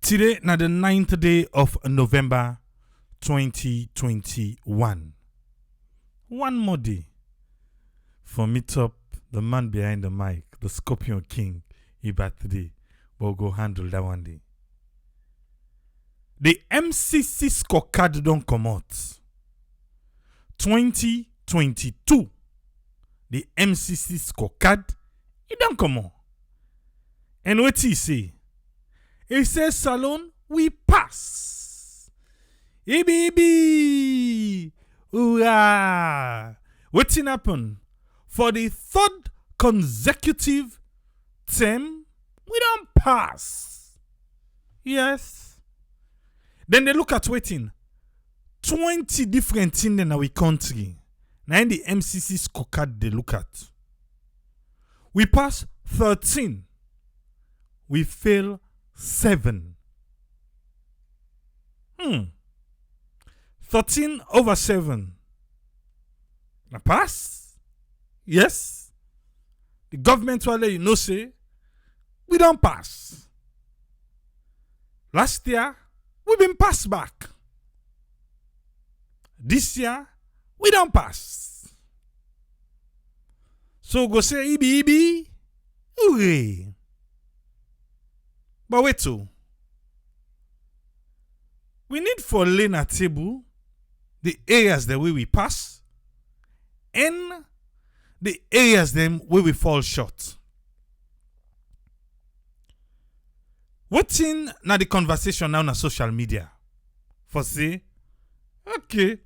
Today, na the 9th day of November 2021. One more day for meet up the man behind the mic, the Scorpion King, his birthday. We'll go handle that one day. The Mcc Scorecard don't come out. 2022. The Mcc Scorecard, it don't come out. And what he say? He says, Salon, we pass. Baby. Hoorah. What's happen? For the third consecutive term, we don't pass. Yes. Then they look at waiting. 20 different things in our country. Now in the Mcc Scorecard they look at. We pass 13. We fail 7. 13 over 7. Na pass? Yes. The government will let you know say we don't pass. Last year, we been passed back. This year, we don't pass. So go say ibi, hooray. But wait so. We need for lay na table the areas the way we pass and the areas them where we fall short. What's in now the conversation now on social media? For say, okay.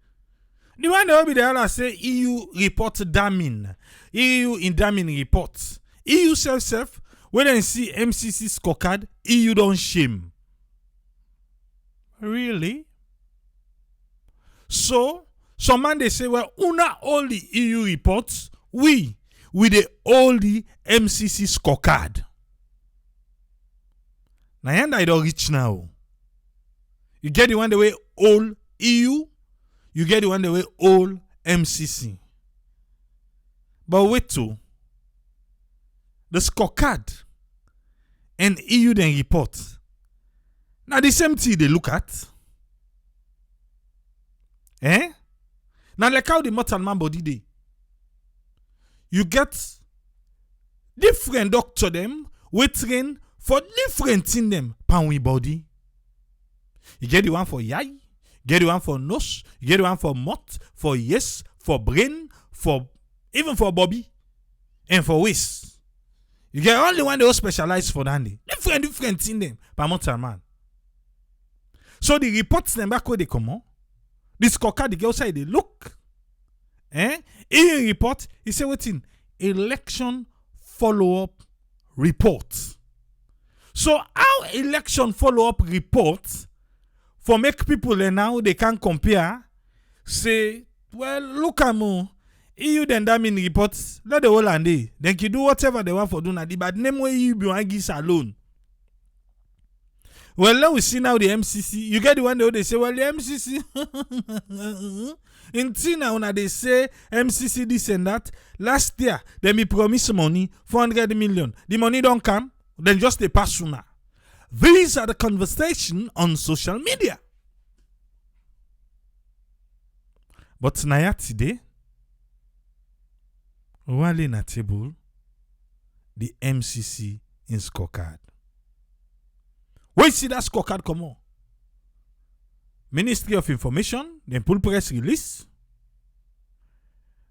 The one that will be there say EU report damning. EU in damning reports. EU self when they see Mcc Scorecard, EU don't shame. Really? So, some man they say, well, una all the EU reports, we the all the Mcc Scorecard. Now, and I don't reach now. You get the one the way all EU, you get the one the way all MCC. But wait to the scorecard and EU then report. Now the same thing they look at. Now like how the mortal man body day. You get different doctor them we train for different thing them pan we body. You get the one for yai, get the one for nose, you get the one for mouth, for yes, for brain, for even for bobby, and for waist. You get only one they specialize for that. Different thing them per mortal man. So the reports them back where they come on. The scorecard the girl side they look. In a report, he say what's in election follow-up report. So how election follow-up report for make people now they can compare, say, well, look at more. EU then that mean reports, let the whole and they. Then you do whatever they want for doing that. But name where you be alone. Well, now we see now the MCC. You get the one they say, well, the MCC. In Tina, when they say MCC this and that, last year, they me promise money, 400 million. The money don't come, then just they pass sooner. These are the conversation on social media. But now today, while in a table, the MCC in scorecard. Where you see that scorecard come on? Ministry of Information, then pull press release.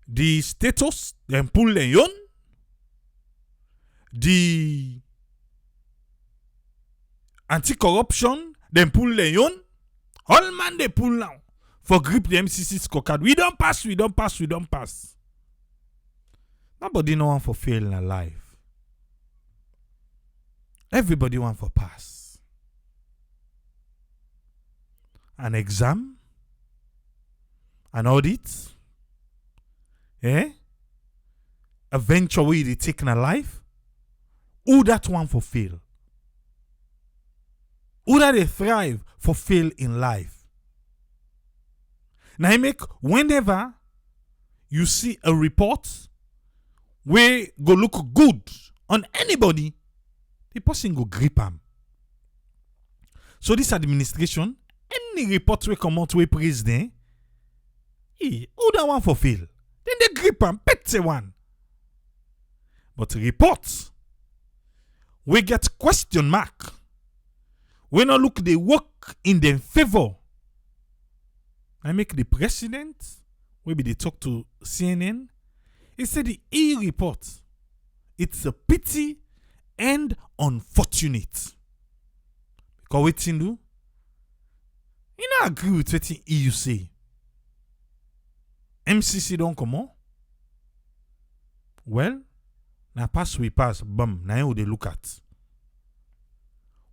The status, then pull Leone. The anti-corruption, then pull Leone. All man they pull now for grip the MCC scorecard. We don't pass. Nobody no want for fail in life. Everybody want for pass. An exam, an audit, a venture where they take in a life. Who that one for fail? Who that they thrive for fail in life? Now, make whenever you see a report where go look good on anybody, the person go grip him. So this administration, any report we come out with president, who that one for fail? Then they grip and pet one. But reports, we get question mark. We not look they work in their favor. I make the president, maybe they talk to CNN. He said the report, it's a pity and unfortunate. Because what you do? You not agree with what EU say. MCC don't come on. Well, now pass we pass, bam, now how they look at.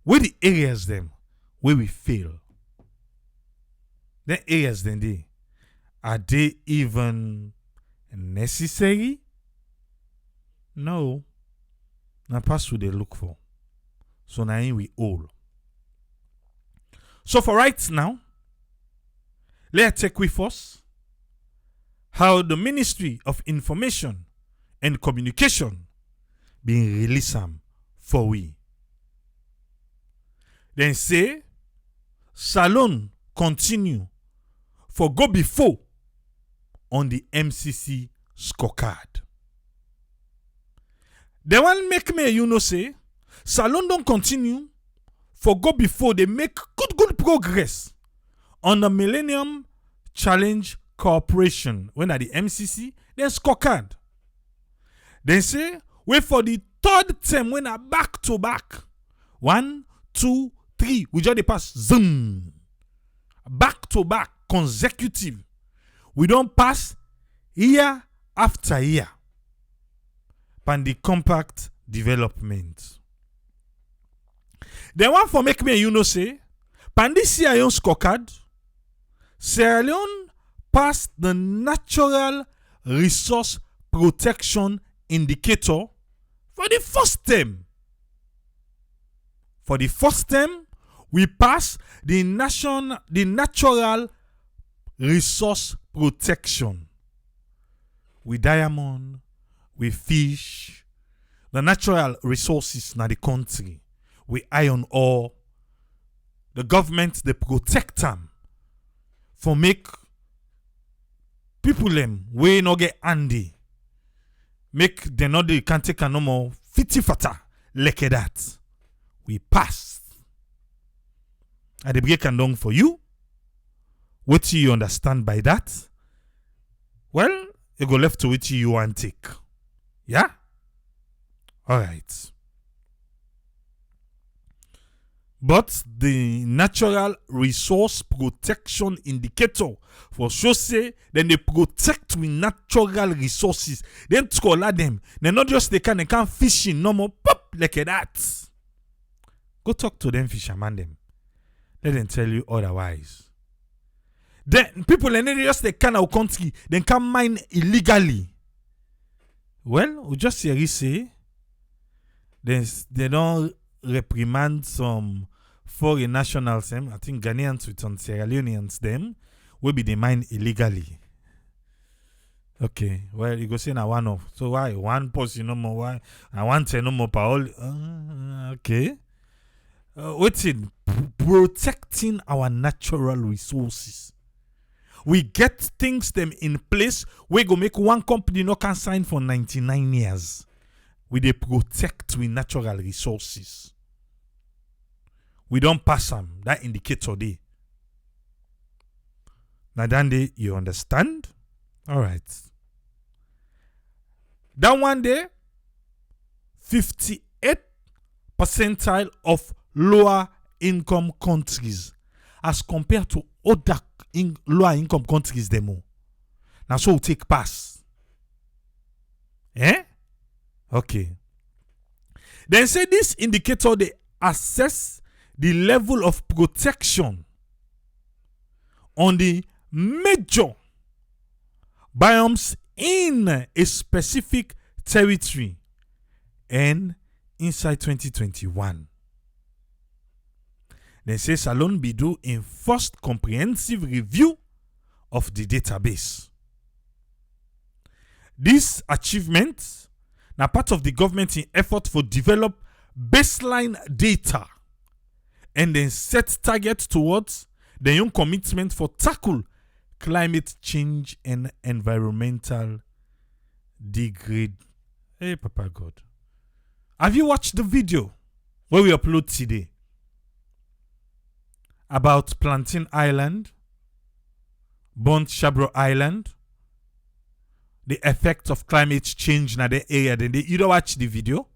Where the areas them where we fail. The areas then are they even necessary? No. Now pass what they look for. So now we all. So for right now, let's take with us how the Ministry of Information and Communication being released for we. Then say, Salon continue for go before on the Mcc Scorecard. They want make me say, Salon don't continue for go before they make good progress on the Millennium Challenge Corporation. When at the MCC, then Scorecard. They say, wait for the third term when are back to back. 1, 2, 3. We just pass zoom. Back to back, consecutive. We don't pass year after year. Pan the compact development. They want for make me say, pan this year yon scorecard, Sierra Leone passed the Natural Resource Protection Indicator for the first term. For the first term, we pass the Natural Resource Protection. We diamond, we fish, the natural resources na the country. We iron ore. The government, they protect them for make people them we no get handy. Make them not they can take a no more fitty fata like that. We pass. At the break and down for you. What do you understand by that? Well, you go left to which you want take. Yeah? Alright. But the Natural Resource Protection Indicator for sure say then they protect with natural resources. Then scholar them. They not just they can fishing no more pop like that. Go talk to them fisherman them. Let them tell you otherwise. Then people in just they can our country then can mine illegally. Well, we just hear you say they don't reprimand some foreign nationals, I think Ghanaians with some Sierra Leoneans, them will be they mine illegally. Okay, well, you go say now one off. So why one person no more? Why I want to no more power? Okay. What's it? Protecting our natural resources. We get things them in place. We go make one company no can sign for 99 years. We they protect with natural resources. We don't pass them. That indicator day. Now then day, you understand? Alright. That one day, 58 percentile of lower income countries as compared to other lower income countries demo. Now so we take pass. Okay. Then say this indicator they assess the level of protection on the major biomes in a specific territory and inside 2021. They say Salon be do in first comprehensive review of the database. This achievement now part of the government in effort for develop baseline data and then set targets towards their own commitment for tackle climate change and environmental degrade. Hey, Papa God. Have you watched the video where we upload today about Plantain Island, Bont Shabro Island, the effect of climate change in the area? Then you don't watch the video?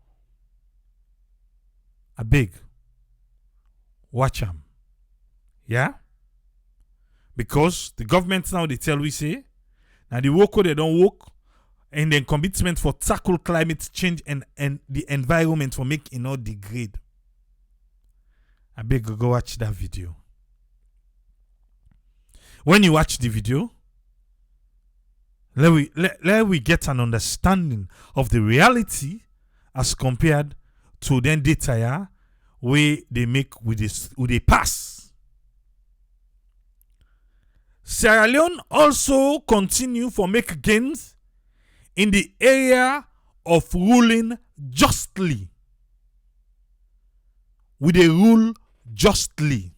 I beg. Watch them. Yeah? Because the government now, they tell we say, now the work they don't work, and then commitment for tackle climate change and the environment for make it not degrade. I beg you, go watch that video. When you watch the video, let we get an understanding of the reality as compared to then data where they make with the pass. Sierra Leone also continue for make gains in the area of ruling justly. With a rule justly.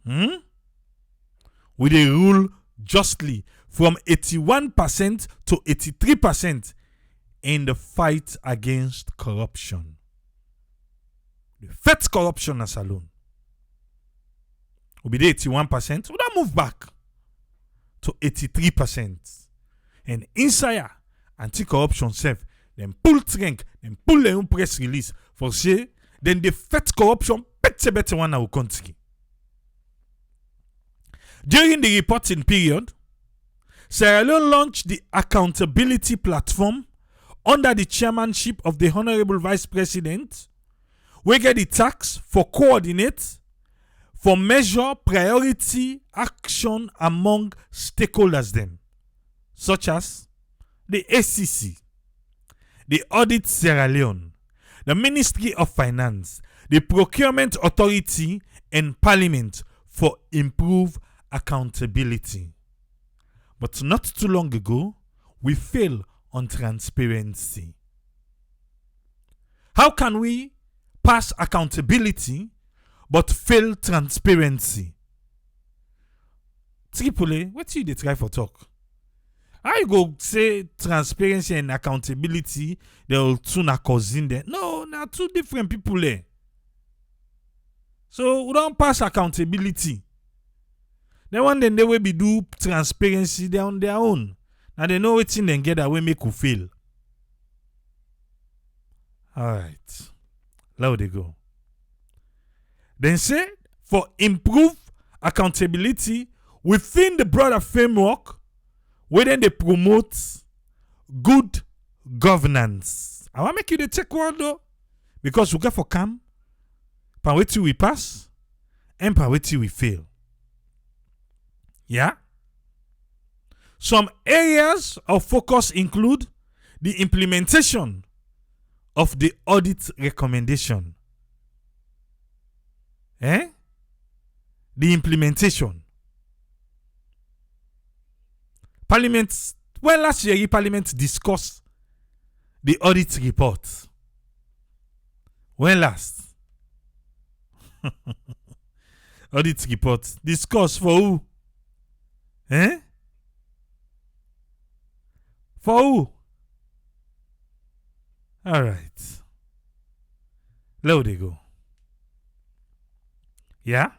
With a rule justly from 81% to 83% in the fight against corruption. The fight corruption as alone. Will be the 81%. Will that move back to 83%? And inside anti-corruption self, then pull trink, then pull their own press release for say, then the fight corruption better one our country. During the reporting period, Sierra Leone launched the accountability platform under the chairmanship of the Honorable Vice President, we get the task for coordinate, for measure priority action among stakeholders them, such as the ACC, the Audit Sierra Leone, the Ministry of Finance, the Procurement Authority, and Parliament for improved accountability. But not too long ago, we failed on transparency. How can we pass accountability but fail transparency? Triple, what you they try for talk? How you go say transparency and accountability, they will two na cousin there? No, na two different people there. So we don't pass accountability. Then one day they will be do transparency they on their own. Now they know what's in them get that will make you fail. Alright. Now they go. Then say for improve accountability within the broader framework, where then they promote good governance. I want to make you the check word though. Because we get for come, pan wait till we pass, and pan wait till we fail. Yeah? Some areas of focus include the implementation of the audit recommendation. The implementation. Parliament, well, last year, Parliament discussed the audit report. When last? Audit report. Discussed for who? For who? Alright. There they go. Yeah?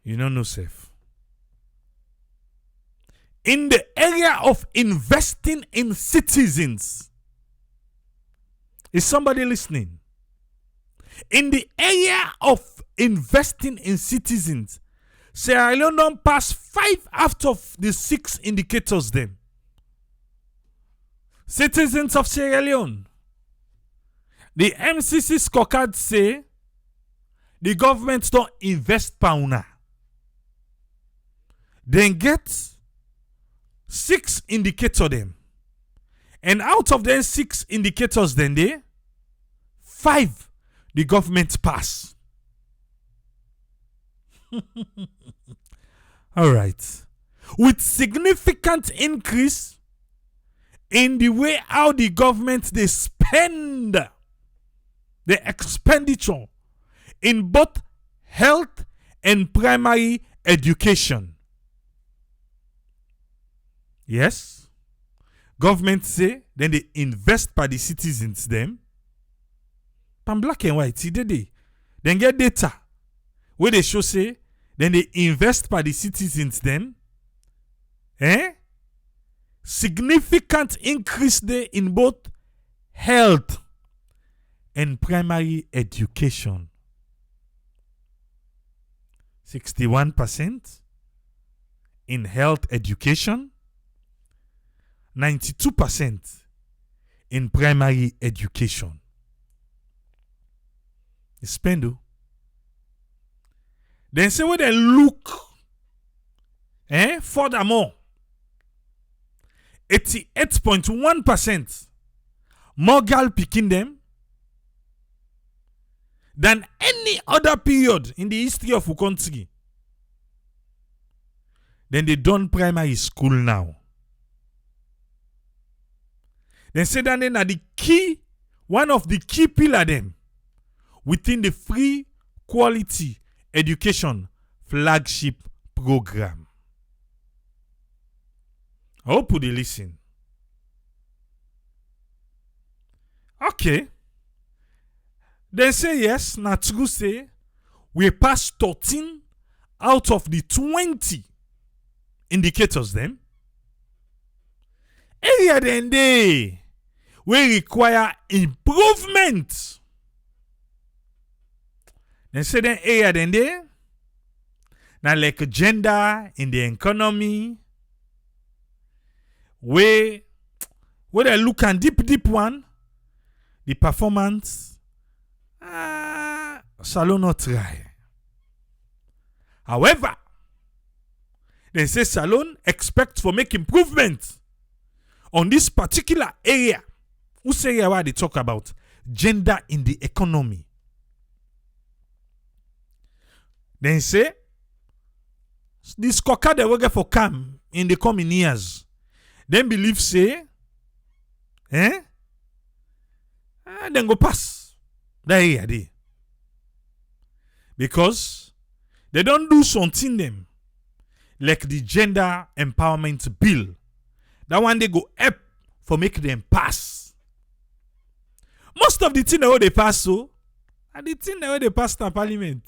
You don't know safe. In the area of investing in citizens. Is somebody listening? In the area of investing in citizens, Sierra Leone don't pass 5 out of the 6 indicators then. Citizens of Sierra Leone. The Mcc Scorecard say the government don't invest pauna. Then get 6 indicators them. And out of them 6 indicators then they 5 the government pass. All right. With significant increase in the way how the government they spend the expenditure in both health and primary education. Yes, government say then they invest by the citizens them. Pan black and white, see they then get data where they show say then they invest by the citizens them. Significant increase there in both health and primary education. 61% in health education, 92% in primary education. Spendo. Then say when they look, furthermore, 88.1% more girl picking them than any other period in the history of our country. Then they done primary school now. Then say that then are the key, one of the key pillar them within the free quality education flagship program. I hope you listen. Okay. Then say yes, na true say we pass 13 out of the 20 indicators them. Area then they we require improvement. Then say then area then they now like gender in the economy. Where they look and deep one, the performance, shall not try. However, they say Salon expect for make improvement on this particular area. Who's area where they talk about gender in the economy? Then say this scorecard they will get for CAM in the coming years. Then believe say, then go pass that area there. Because they don't do something them like the gender empowerment bill. That one they go up for make them pass. Most of the thing that they pass so, and the thing that they pass to parliament.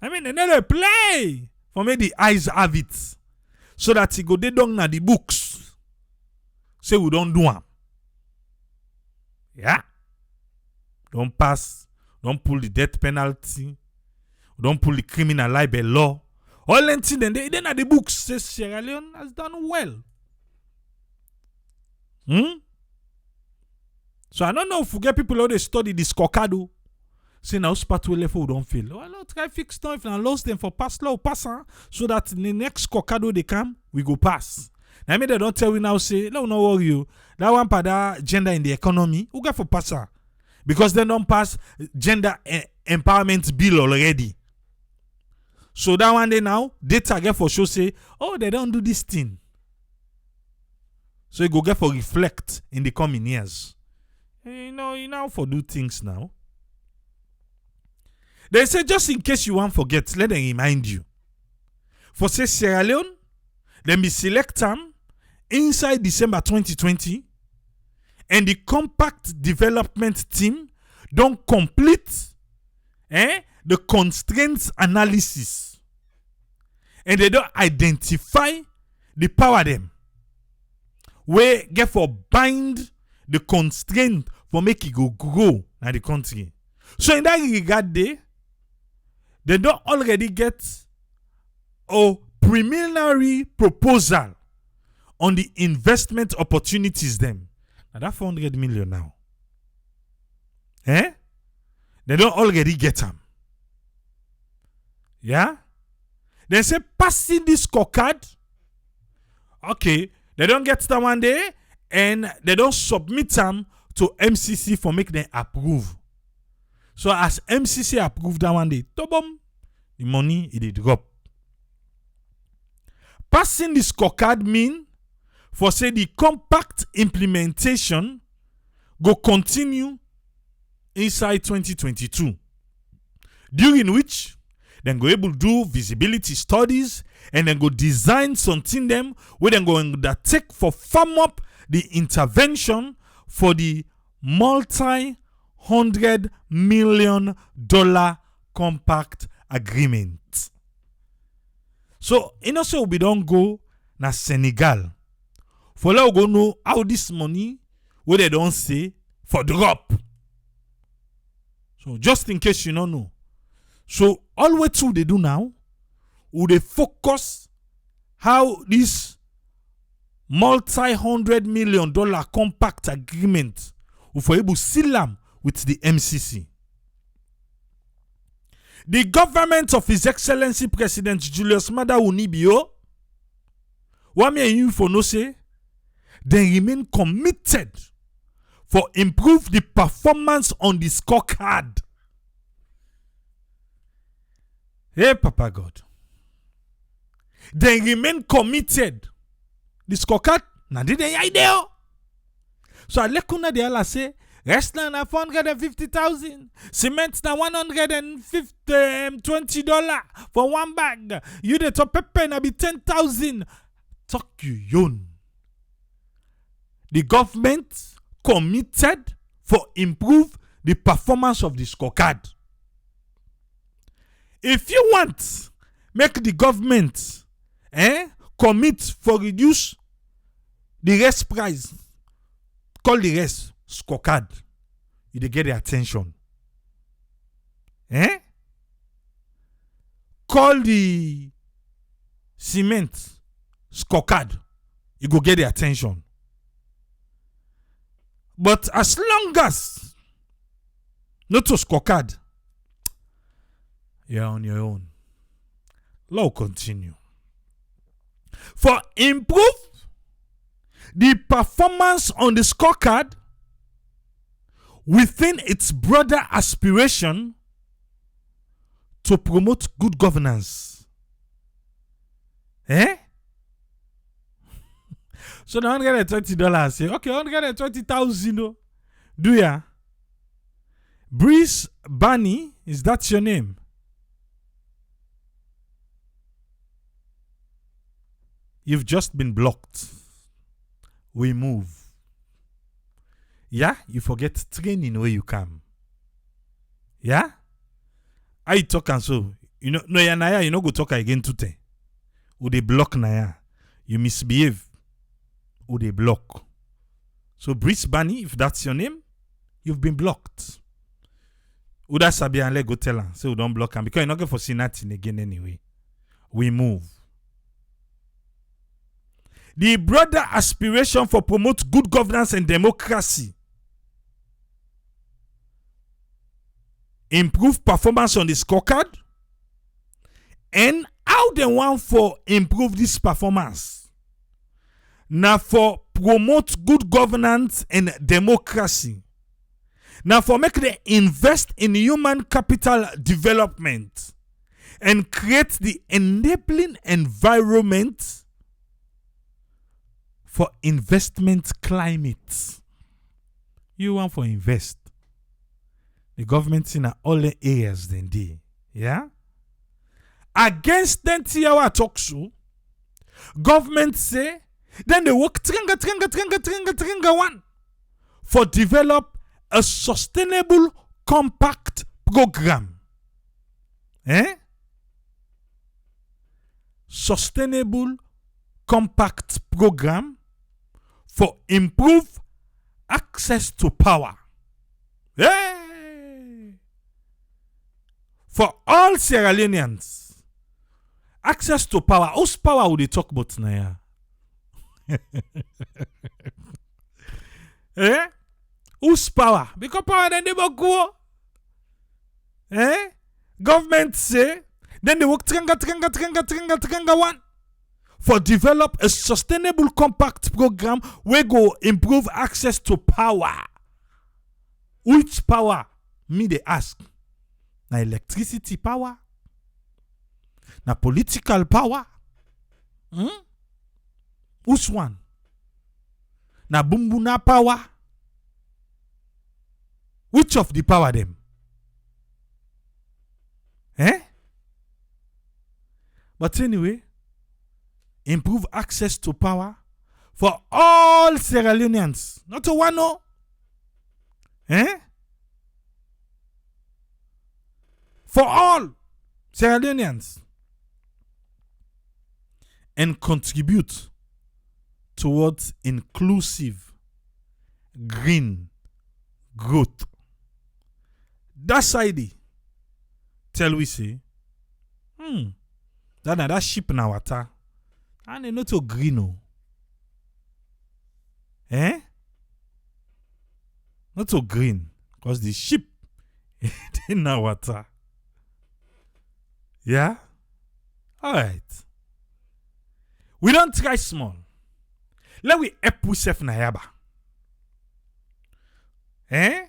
I mean, they never play for make the eyes have it. So that he go they down na the books. Say we don't do them. Yeah. Don't pass. Don't pull the death penalty. Don't pull the criminal libel law. All them things then they na the books. Say Sierra Leone has done well. So I don't know if we get people how they study the scorecard. Say now spot we left we don't fail. Well, no, try fix them if I lost them for pass law pass so that in the next scorecard they come, we go pass. Now I mean they don't tell we now say, no worry you. That one part that gender in the economy, who get for passer? Because they don't pass gender empowerment bill already. So that one day now, data get for show say, oh, they don't do this thing. So you go get for reflect in the coming years. You know for do things now. They say just in case you want forget, let them remind you. For say Sierra Leone, let me select them inside December 2020, and the compact development team don't complete the constraints analysis, and they don't identify the power them where get for bind the constraint for make it go grow in the country. So in that regard, they don't already get a preliminary proposal on the investment opportunities them. Now that 400 million now. They don't already get them. Yeah? They say passing this scorecard. Okay, they don't get that one day and they don't submit them to MCC for make them approve. So as MCC approved that one day, the money it drop. Passing the scorecard mean for say the compact implementation go continue inside 2022, during which then go able to do visibility studies and then go design something them where then go undertake for farm up the intervention for the multi-$100 million compact agreement. So, so we don't go na Senegal. For now, we go know how this money, where they don't say, for drop. So, just in case you don't know. So, all what they do now, they focus how this multi-$100 million compact agreement will for able to seal them with the MCC. The government of His Excellency President Julius Maada Unibio, what me and you for no say, they remain committed for improve the performance on the scorecard. Hey, Papa God. They remain committed. The scorecard, na did they idea? So I let kuna de ala say, rest na 450,000, cement na $120 for one bag. You the top pepper na be 10,000. Talk you yon. The government committed for improve the performance of the scorecard. If you want, make the government commit for reduce the rest price, call the rest scorecard. You dey get the attention. Call the cement scorecard. You go get the attention. But as long as not to scorecard, you're on your own. Law continue. For improve the performance on the scorecard within its broader aspiration to promote good governance. So the $120 say, okay, $120,000. Do ya? Breeze Bunny, is that your name? You've just been blocked. We move. Yeah, you forget training where you come. Yeah? I talk and so. You know, no, Naya, you know, go talk again today. Ou they block Naya. You misbehave. Ou they block. So, Breeze Bunny, if that's your name, you've been blocked. Uda Sabi and let go tell her. So, don't block him. Because you're not going for see nothing again anyway. We move. The broader aspiration for promote good governance and democracy, improve performance on the scorecard, and how they want for improve this performance. Now for promote good governance and democracy. Now for make them invest in human capital development and create the enabling environment for investment climate. You want for invest. The government in all the areas then they. Yeah? Against them tiawa talk so, government say, then they work tringa one for develop a sustainable compact program. Sustainable compact program for improve access to power. Hey! For all Sierra Leoneans, access to power. Whose power would they talk about now? Whose power? Because power then they will go. Government say, then they work tranga one for develop a sustainable compact program where go improve access to power. Which power? Me they ask. Na electricity power? Na political power? Which one? Na bumbuna power? Which of the power them? Eh? But anyway, improve access to power for all Sierra Leoneans. Not to one, no. Eh? For all Sierra Leoneans. And contribute towards inclusive green growth. That's ID. Tell we say, that ship na water. And they not to green no. Eh? Not so green. Because the ship in na water. Yeah? Alright. We don't try small. Let we help we self na yaba. Eh?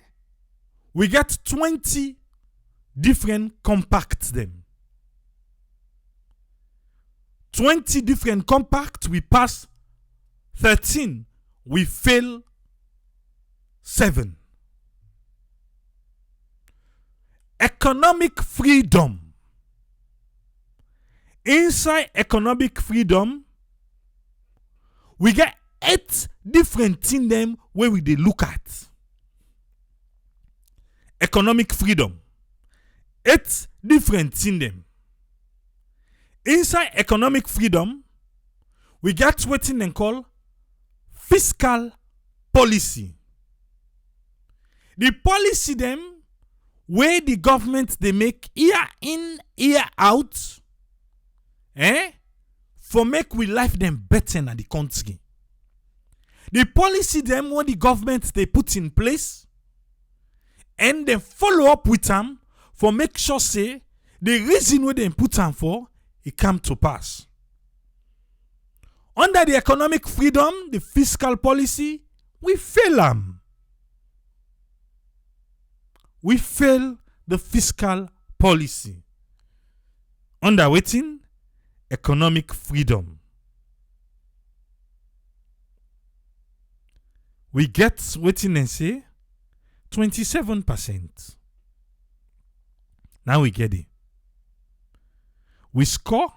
We get 20 different compacts them. 20 different compacts, we pass 13. We fail 7. Economic freedom. Inside economic freedom, we get 8 different things them where we dey look at. Economic freedom. 8 different things them. Inside economic freedom, we get what they call fiscal policy. The policy them where the government they make year in, year out, for make we life them better in the country. The policy them what the government they put in place, and then follow up with them for make sure say the reason where they put them for it come to pass. Under the economic freedom, the fiscal policy, we fail them. We fail the fiscal policy. Under waiting, economic freedom. We get waiting and say 27%. Now we get it. We score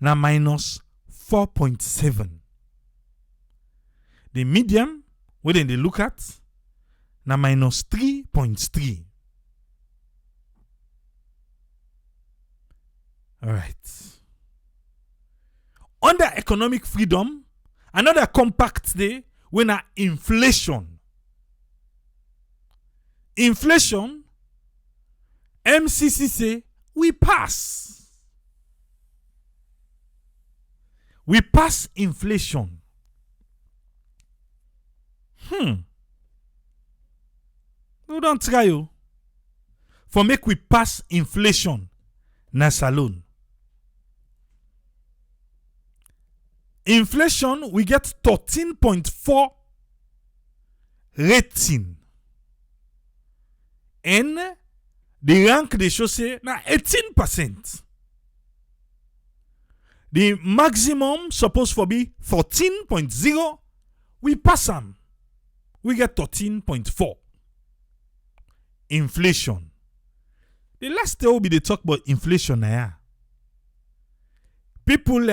na minus 4.7. The medium, where they look at, na minus 3.3. All right. Under economic freedom, another compact day when na inflation. Inflation, MCC say we pass. We pass inflation. We don't try you. For make we pass inflation na salon. Inflation, we get 13.4 rating. And the rank they show say na 18%. The maximum supposed to be 14.0. We pass them. We get 13.4. Inflation. The last day will be the talk about inflation. People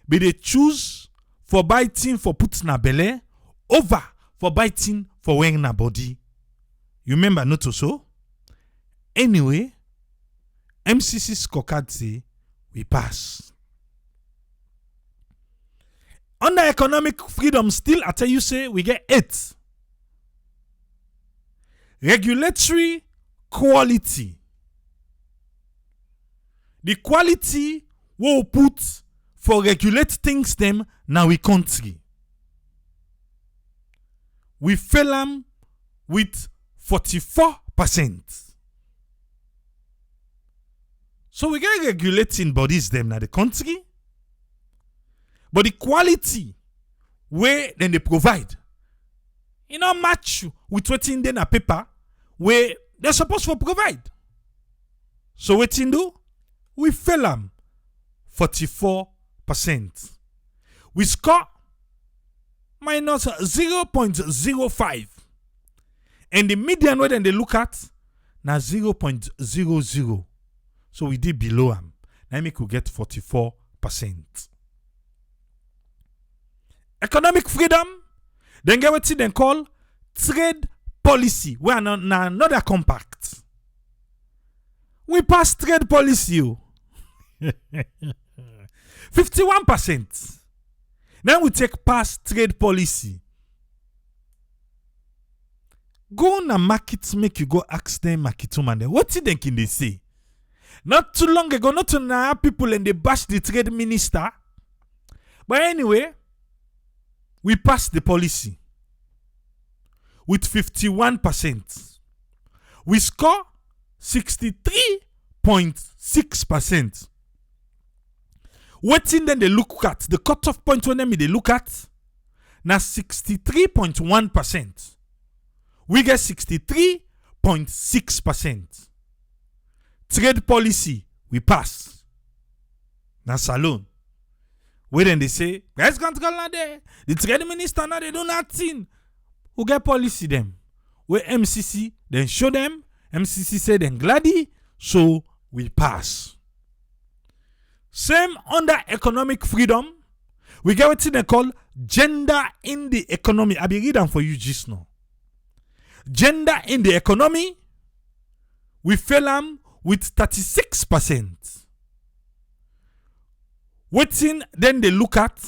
be they choose for biting for put na belly over for biting for wearing na body. You remember not so? Anyway, Mcc Scorecard say we pass. Under economic freedom still, I tell you say we get 8. Regulatory quality. The quality we will put for regulate things them now we country. We fail them with 44%. So we get regulating bodies them now the country. But the quality where then they provide, match with what in the paper where they're supposed to provide. So what in do? We fail them 44%. We score minus 0.05. And the median where then they look at na 0.00. So we did below them. Now we could get 44%. Economic freedom, then get what they call trade policy. We are not another compact. We pass trade policy. 51%. Then we take past trade policy. Go on a market, make you go ask them market woman. What did they say? Not too long ago, not to now people and they bash the trade minister. But anyway, we passed the policy with 51%. We score 63.6%. Waiting then they look at the cutoff point when they look at now 63.1%. We get 63.6%. Trade policy we pass. Now salon. Where then they say price control not there. The trade minister now they do nothing. Who get policy them? Where MCC then show them. MCC say then gladly. So we pass. Same under economic freedom. We get what they call gender in the economy. I be reading for you just now. Gender in the economy. We fail them with 36%. Waiting then they look at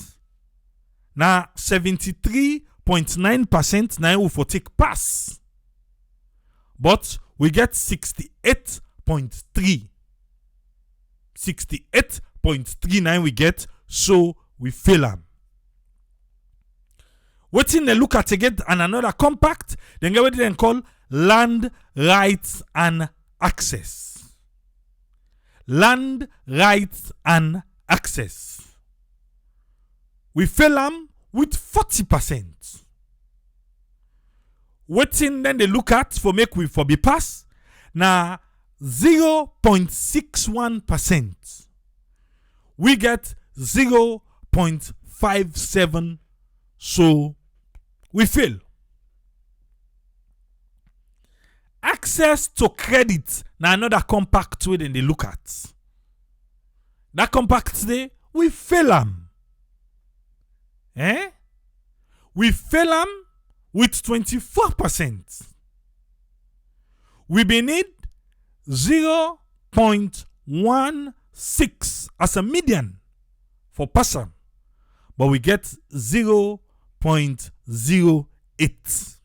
now 73.9% now we for take pass. But we get 68.3. 68.39 we get, so we fail them. Waiting they look at again and another compact, then get what they call land rights and access. Land rights and access. We fail them with 40%. Waiting then they look at for make we for be pass. Now 0.61%. We get 0.57. So we fail. Access to credit. Now another compact way then they look at. That compact today, we fail them. We fail them with 24%. We be need 0.16 as a median for person. But we get 0.08.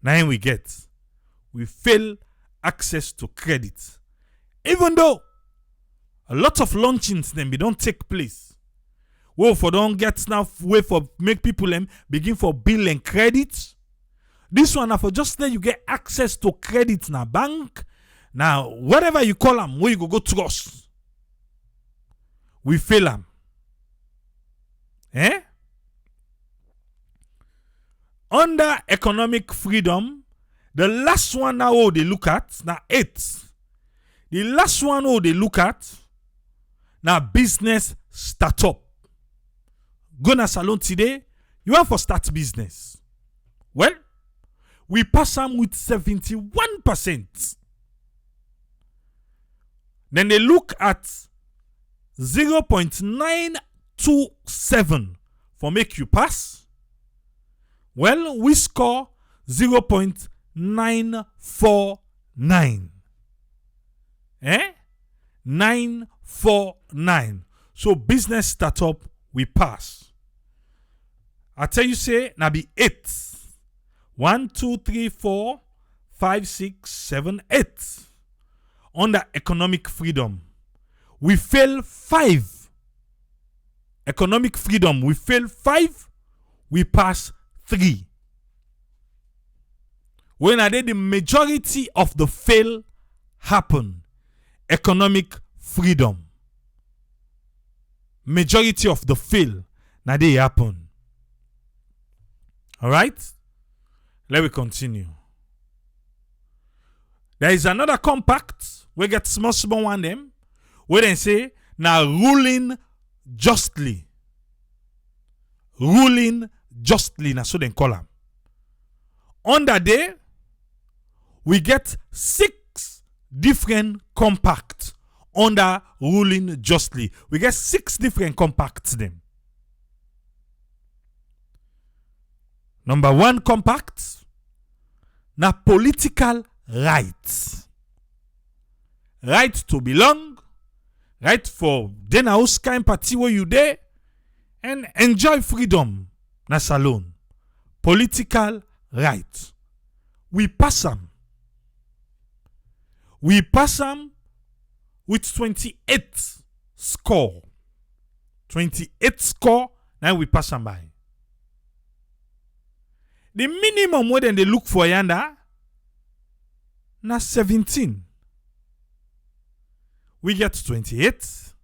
Now we get. We fail access to credit. Even though a lot of launchings then don't take place. Well, for don't get now way for make people begin for bill and credit. This one for just there you get access to credit now bank. Now whatever you call them, where you go trust. We fail them. Under economic freedom, the last one now they look at now 8. The last one they look at now business startup. Go na salon today, you want for start business. Well, we pass them with 71%. Then they look at 0.927 for make you pass. Well, we score 0.949. 949. So business startup we pass. I tell you say now be 8. 1, 2, 3, 4, 5, 6, 7, 8. Under economic freedom, we fail 5. Economic freedom, we fail 5. We pass 3. When I did the majority of the fail happen, economic freedom. Majority of the fail now they happen. All right, let me continue. There is another compact we get small one them where they say now ruling justly. Ruling justly, na so they call them. Under there, we get 6 different compacts under ruling justly. We get 6 different compacts them. Number 1 compact, na political rights. Right to belong, right for den house kind party where you there, and enjoy freedom. Na salon. Political right. We pass them. We pass them with 28 score. 28 score, now we pass them by. The minimum where they look for yanda, na 17. We get 28.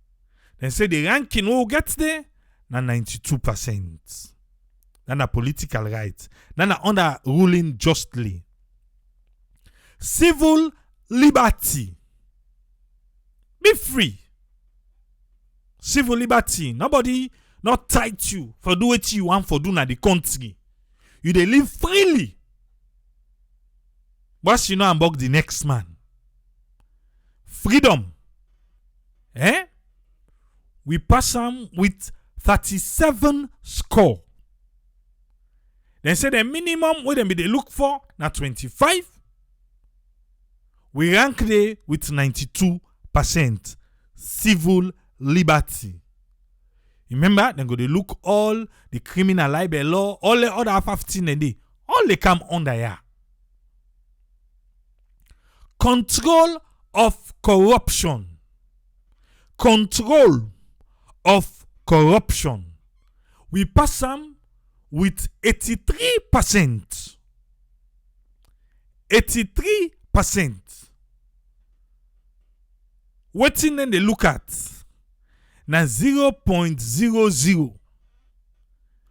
Then say the ranking who gets there, na 92%. Then a political right. Then a under ruling justly. Civil liberty. Be free. Civil liberty. Nobody not tight you for do what you want for do na the country. You dey live freely. But you know about the next man. Freedom. We pass them with 37 score. Then say the minimum where they look for na 25. We rank there with 92% civil liberty. Remember, then go they look all the criminal libel law, all the other 15 and they all they come under here. Control of corruption. Control of corruption. We pass them with 83%. 83%. What in then they look at? Na 0.00.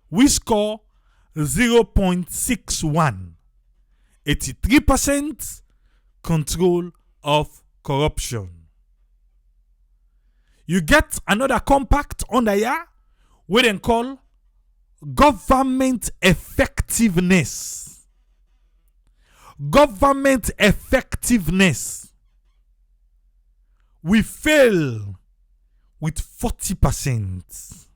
We score 0.61. 83% control of corruption. You get another compact under here where they call government effectiveness. Government effectiveness. We fail with 40%.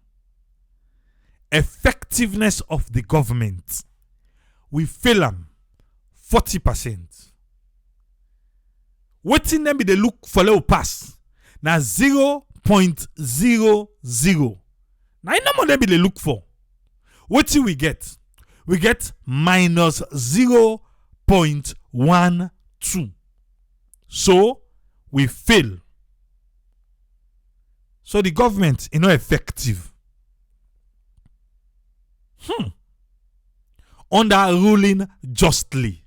Effectiveness of the government. We fail them 40%. What in them be they look for low pass? Now 0.00. Now in them be they look for. What do we get? We get minus 0.12. So we fail. So the government is not effective. Under ruling justly.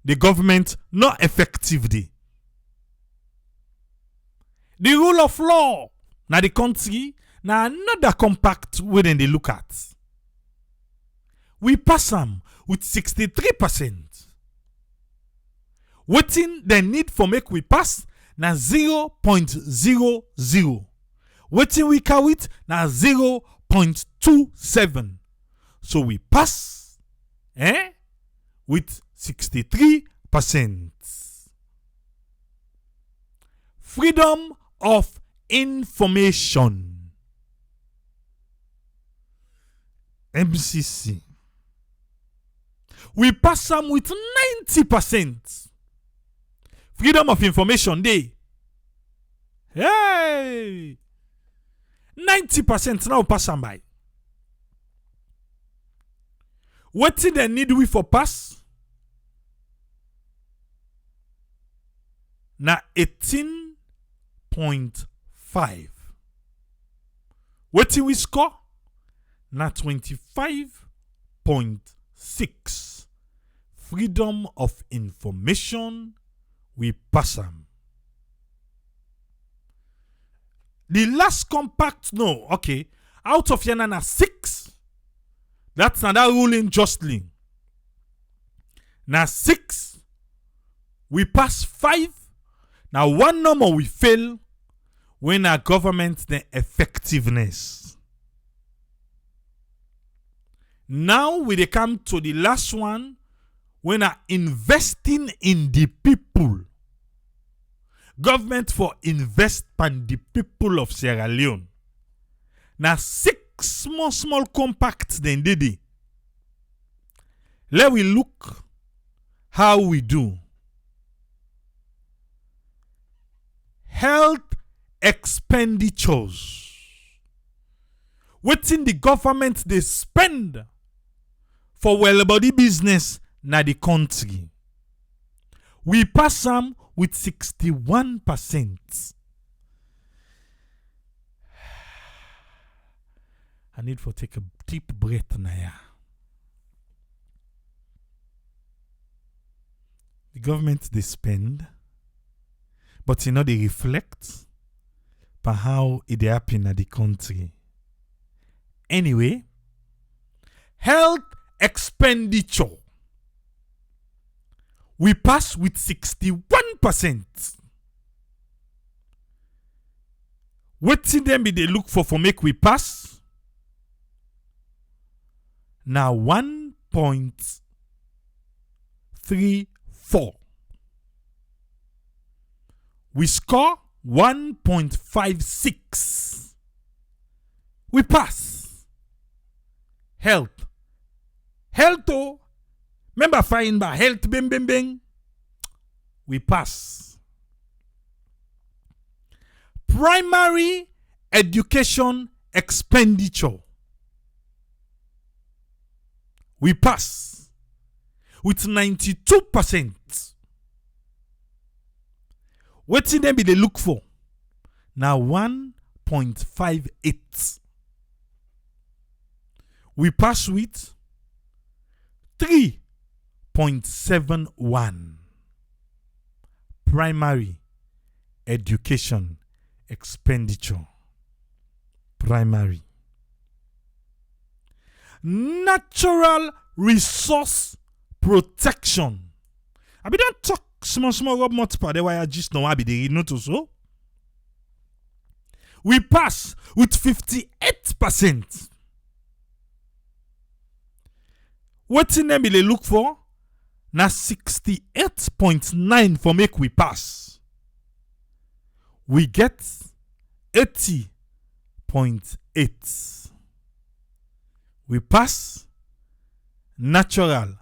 The government not effective day. The rule of law na the country na another compact within they look at. We pass them with 63%. Waiting the need for make we pass na 0.00. Waiting we carry it na 0.27. So we pass with 63%. Freedom of information. MCC. We pass them with 90%. Freedom of information day. Hey! 90% now pass them by. What did they need we for pass? Na 18.5. What did we score? Na 25.6. Freedom of information, we pass them. The last compact, no, okay. Out of here na 6. That's another ruling justly. Now 6. We pass 5. Now 1 number we fail when our government the effectiveness. Now we come to the last one when are investing in the people. Government for invest in the people of Sierra Leone. Now 6 small compacts then did it. Let we look how we do. Health expenditures. What's in the government they spend for well-body business na the country. We pass them with 61%. I need to take a deep breath now. The government they spend, but they reflect on how it happen in the country. Anyway, health expenditure. We pass with 61%. What's in them they look for make we pass? Now 1.34. We score 1.56. We pass. Health. Health. Remember fine by health bing bing bing. We pass. Primary education expenditure. We pass with 92%. What's in them they look for? Now 1.58. We pass with 3.71. Primary education expenditure. Primary. Natural resource protection. I be don't talk small rub multiple there why I just know I be the notice so. We pass with 58%. What's in them they look for? Now 68.9 for make we pass. We get 80.8. We pass natural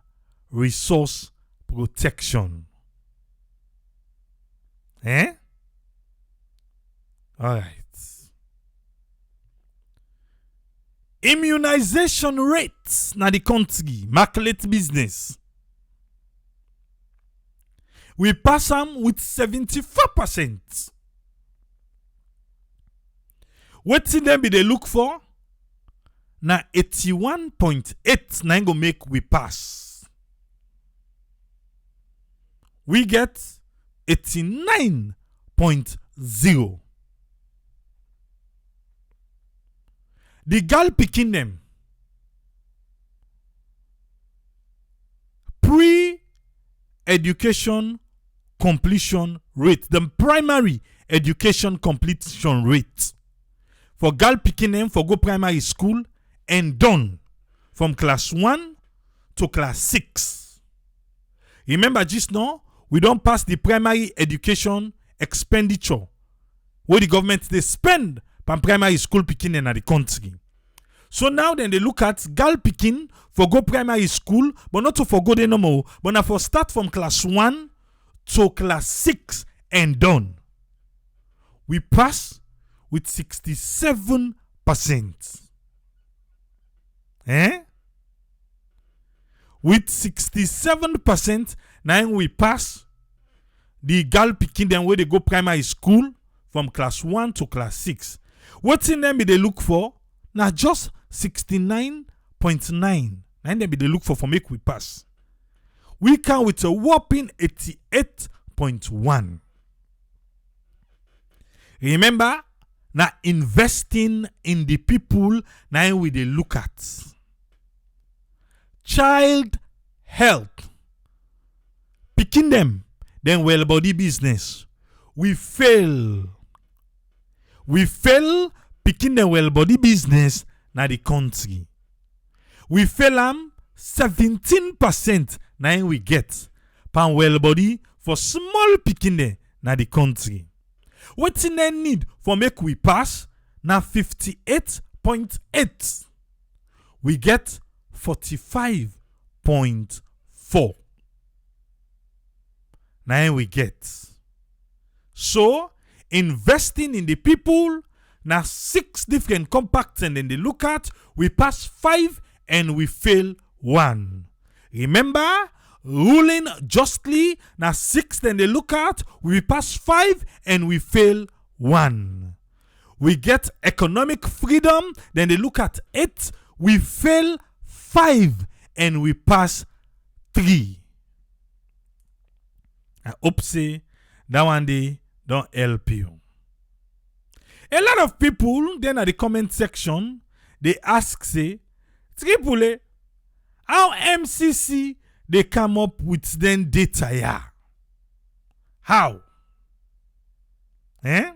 resource protection. Eh? All right. Immunization rates na the country, market business. We pass them with 74%. What's in them be they look for? Na 81.8 na go make we pass. We get 89.0. The girl picking them pre-education completion rate, the primary education completion rate for girl picking them for go primary school and done from class 1 to class 6. Remember just now, we don't pass the primary education expenditure where the government they spend from primary school picking in the country. So now then they look at girl picking for go primary school, but not to for go there no more, but now for start from class 1 to class 6 and done. We pass with 67%. With 67%, now we pass the girl picking them where they go primary school from class 1 to class 6. What's in them they look for? Now just 69.9. Now them they look for make we pass. We come with a whopping 88.1. Remember, now investing in the people, now we they look at. Child health. Picking them, then well body business. We fail picking the well body business na the country. We fail 17% Now we get pan well body for small picking there na the country. Wetin dem need for make we pass na 58.8. We get 45.4. Now we get. So investing in the people na 6 different compacts and then they look at, we pass 5 and we fail 1. Remember, ruling justly na 6 and they look at, we pass 5 and we fail 1. We get economic freedom, then they look at 8, we fail 5 and we pass 3. I hope say that one day don't help you. A lot of people then at the comment section, they ask say, Tripule, how MCC they come up with them data here? How? Eh?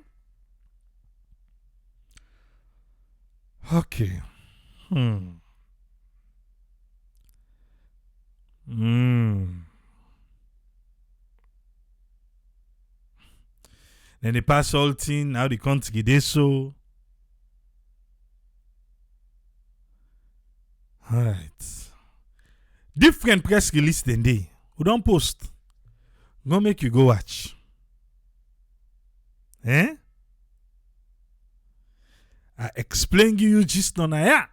Okay. Then they pass all thing, how the country they so. Alright. Different press release than they. Who don't post. Go make you go watch. Eh? I explain you just on here.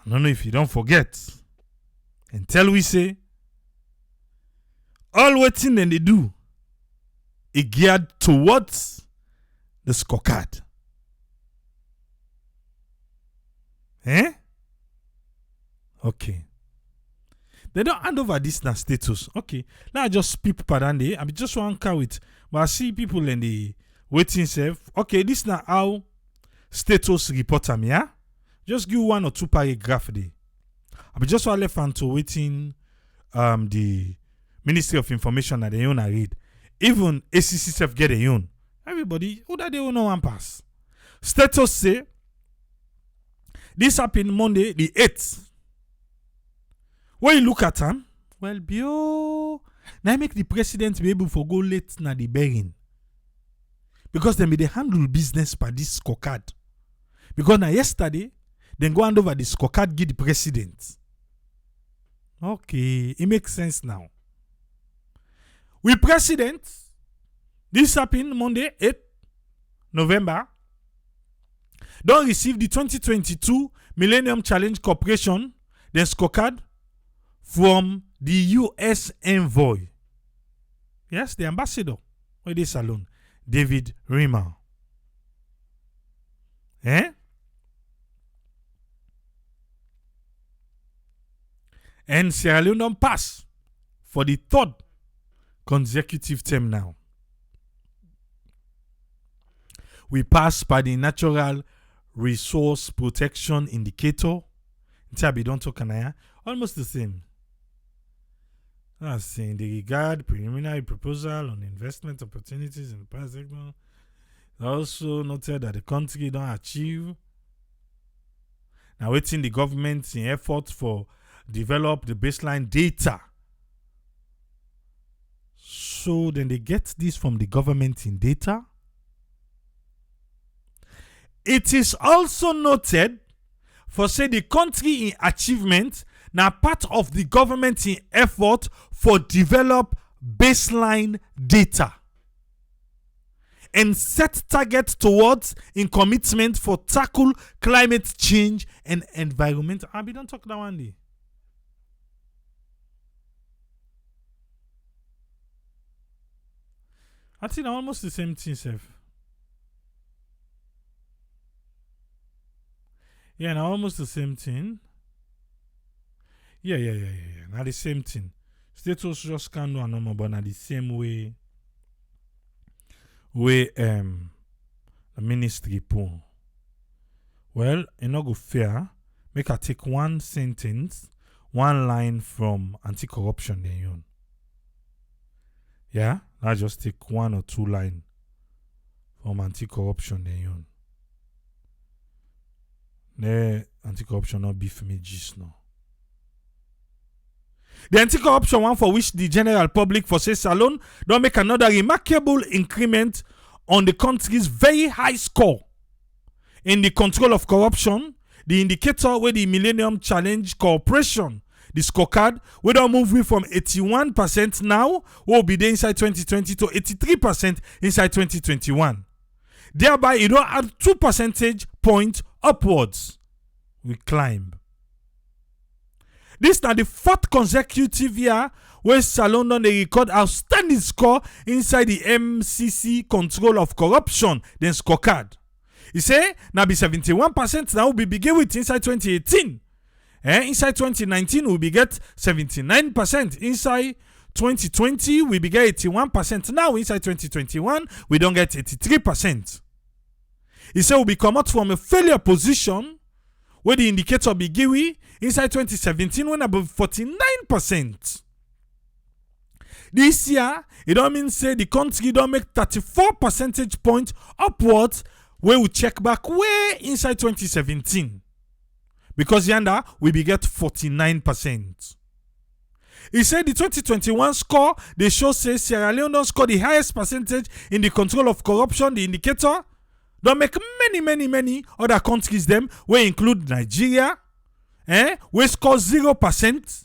I don't know if you don't forget. Until we say, all waiting then they do, it geared towards the scorecard. Eh? Okay. They don't hand over this na status. Okay. Now I just peep padande. I just want to with, but I see people in the waiting self. Okay, this na how status report am, yeah? Just give 1 or 2 paragraph there. I just want left to waiting the Ministry of Information that they own I read. Even ACC self get a own. Everybody, who that they own no one pass. Status say this happened Monday the 8th. When you look at them, well, bio, now make the president be able to go late na the bearing. Because they may handle business by this scorecard. Because now yesterday, then go hand over the scorecard give the president. Okay, it makes sense now. We president, this happened Monday 8th November, don't receive the 2022 Millennium Challenge Corporation, then scorecard from the U.S. envoy. Yes, the ambassador of this salon, David Rimmer. Eh? And Sierra Leone don't pass for the 3rd consecutive term now. We pass by the Natural Resource Protection Indicator. Ntabi don't talk anaya. Almost the same. That's in the regard preliminary proposal on investment opportunities in the private sector. Also noted that the country don't achieve. Now waiting the government in effort for develop the baseline data. So then they get this from the government in data. It is also noted for say the country in achievement now part of the government in effort for develop baseline data and set targets towards in commitment for tackle climate change and environment. We don't talk that one day. I think almost the same thing, Seth. Yeah, now almost the same thing. Yeah. Now the same thing. Status just can't do a number, but now the same way the ministry pool. Well, it not go fair. Make I take one sentence, one line from anti-corruption then you. Yeah? I just take 1 or 2 lines from anti-corruption then you. The anti-corruption not beef me just now. The anti-corruption one for which the general public for say Salone don't make another remarkable increment on the country's very high score in the control of corruption, the indicator where the Millennium Challenge Corporation, the scorecard, we don't move from 81% now, will be there inside 2020 to 83% inside 2021. Thereby, you don't add 2 percentage points upwards. We climb. This is now the 4th consecutive year where Salone on the record outstanding score inside the MCC Control of Corruption, then scorecard. He say now be 71% now we begin with inside 2018. Inside 2019 we be get 79%. Inside 2020 we be get 81%. Now inside 2021 we don't get 83%. He say we be come out from a failure position where the indicator be given inside 2017 when about 49%. This year, it don't mean say the country don't make 34 percentage points upwards when we check back way inside 2017. Because yonder, we be get 49%. He said the 2021 score, they show say Sierra Leone don't score the highest percentage in the control of corruption, the indicator. Don't make many other countries them, we include Nigeria, we score 0%,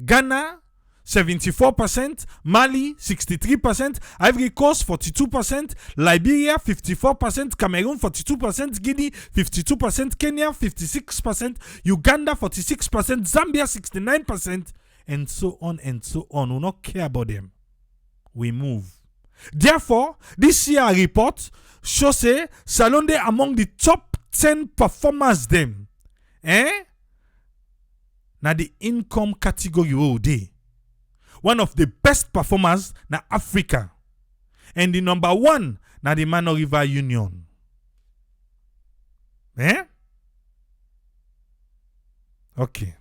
Ghana, 74%, Mali 63%, Ivory Coast 42%, Liberia 54%, Cameroon 42%, Guinea 52%, Kenya 56%, Uganda 46%, Zambia 69%, and so on and so on. We don't care about them. We move. Therefore, this year report shows say Salone among the top 10 performers them. Now the income category all day. One of the best performers na Africa. And the number 1 na the Mano River Union. Okay.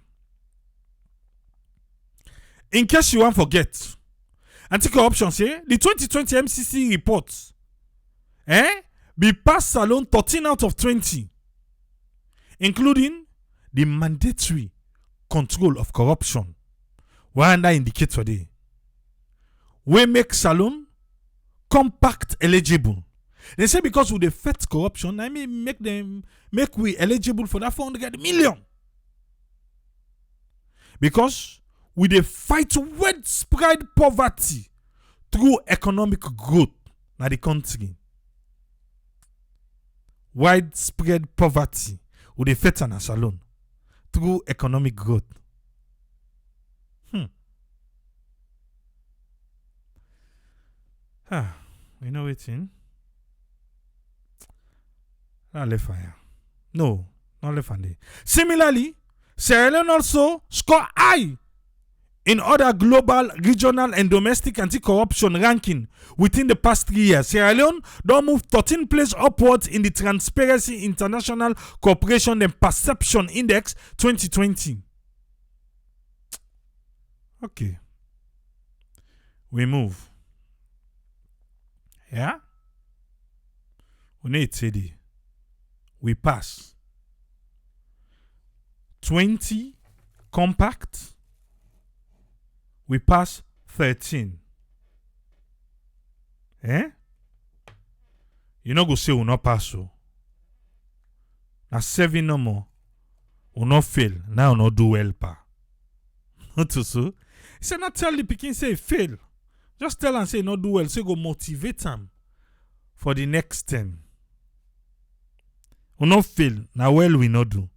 In case you want forget, anti-corruption say the 2020 MCC reports be passed Salone 13 out of 20, including the mandatory control of corruption. One that indicator there. We make Salone compact eligible. They say because with the fight corruption, I mean make we eligible for that 400 million. Because we the fight widespread poverty through economic growth in the country. Widespread poverty with the fight on a Salone through economic growth. You know what's in? Not left fire. No, not left handed. Similarly, Sierra Leone also score high in other global, regional, and domestic anti-corruption ranking within the past 3 years. Sierra Leone don't move 13 places upwards in the Transparency International Corporation and Perception Index 2020. Okay. We move. Yeah? We need to we pass 20 compact. We pass 13. You know go say we not pass so. Now 7 no more. We not fail. Now we not do well pa. Not to so. He said not tell the pikin say fail. Just tell and say not do well. Say go motivate them for the next 10. We not fail. Now well we not do.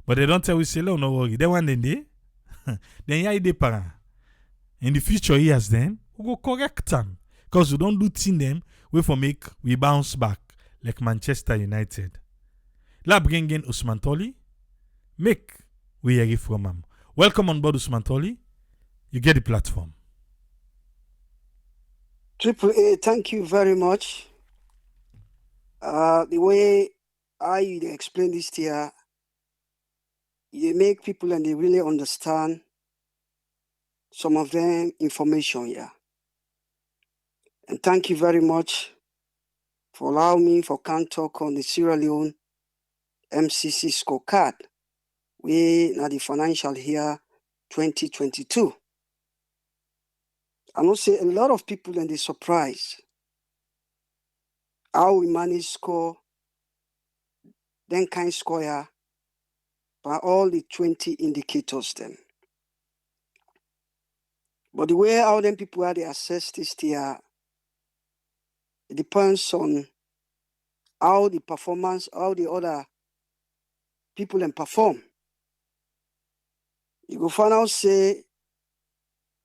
But they don't tell we say no worry. They want them there. Then yeah they para. In the future years then we go correct them. Because we don't do thing them we for make we bounce back like Manchester United. La bring in Usman Toli. Make we hear it from him. Welcome on board Usman Toli. You get the platform. Triple A, thank you very much. The way I explain this here, you make people and they really understand some of them information here. And thank you very much for allowing me for can talk on the Sierra Leone Mcc Scorecard. We are the financial year 2022. I know say a lot of people and they surprise how we manage score, then kind score ya, by all the 20 indicators them. But the way how them people how they assess this tier, it depends on how the performance, how the other people then perform. You go find out say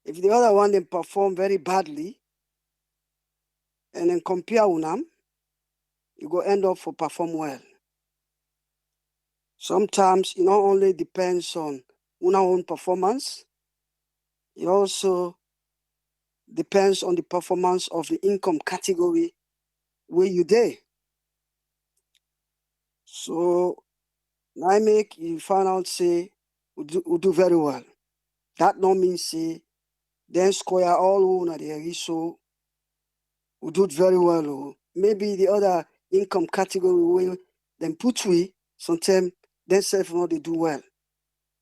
if the other one then perform very badly and then compare unam, you go end up for perform well. Sometimes it not only depends on una own performance, it also depends on the performance of the income category where you dey. So I make you find out say we do very well. That not mean say then score all una the so we do it very well. Or maybe the other income category where then put we sometimes then self not they do well.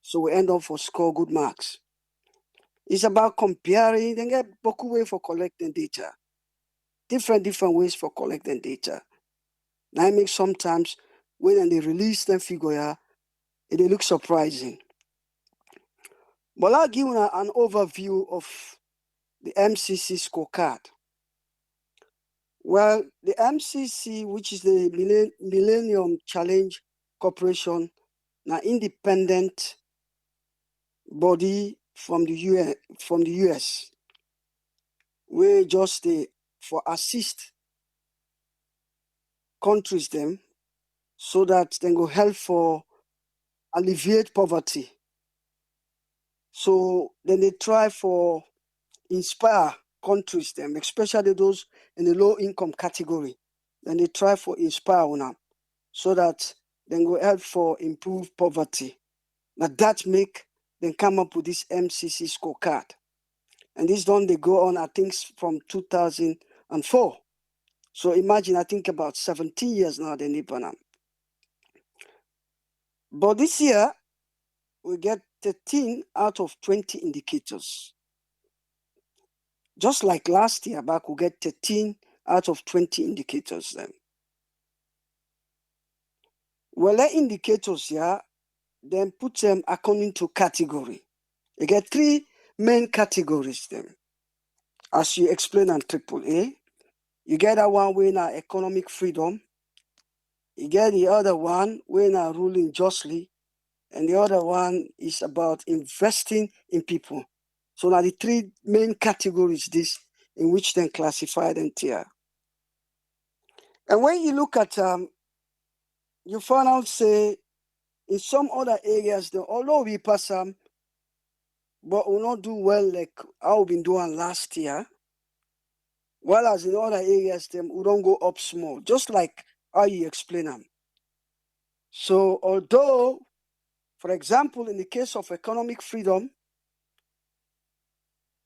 So we end up for score good marks. It's about comparing, then get boku way for collecting data. Different ways for collecting data. Now I make sometimes when they release them figure, it look surprising. But I'll give you an overview of the Mcc Scorecard. Well, the Mcc, which is the Millennium Challenge Corporation, an independent body from the US, we just for assist countries them so that they go help for alleviate poverty. So then they try for inspire countries them, especially those in the low income category. Then they try for inspire them so that they go help for improve poverty. Now that make them come up with this Mcc Scorecard. And this done they go on, I think, from 2004. So imagine, I think about 17 years now they need them. But this year, we get 13 out of 20 indicators. Just like last year back, we get 13 out of 20 indicators then. Well, the indicators here, then put them according to category. You get 3 main categories then. As you explain on AAA, you get that one with economic freedom. You get the other one with ruling justly. And the other one is about investing in people. So now the 3 main categories this in which then classified and tier. And when you look at you find out say in some other areas then, although we pass some, but we not do well like how we been doing last year. While as in other areas them we don't go up small, just like how you explain them. So although, for example, in the case of economic freedom,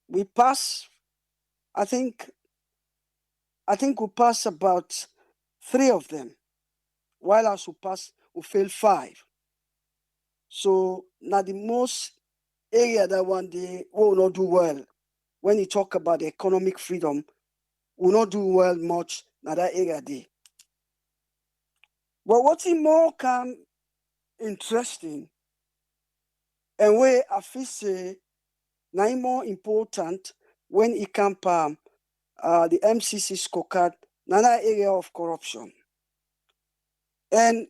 we pass, I think we pass about 3 of them, while as we fail 5. So now the most area that one day will not do well when you talk about the economic freedom, will not do well much now that area day. But what's more interesting and where I feel say now more important when it comes the Mcc Scorecard, another area of corruption. And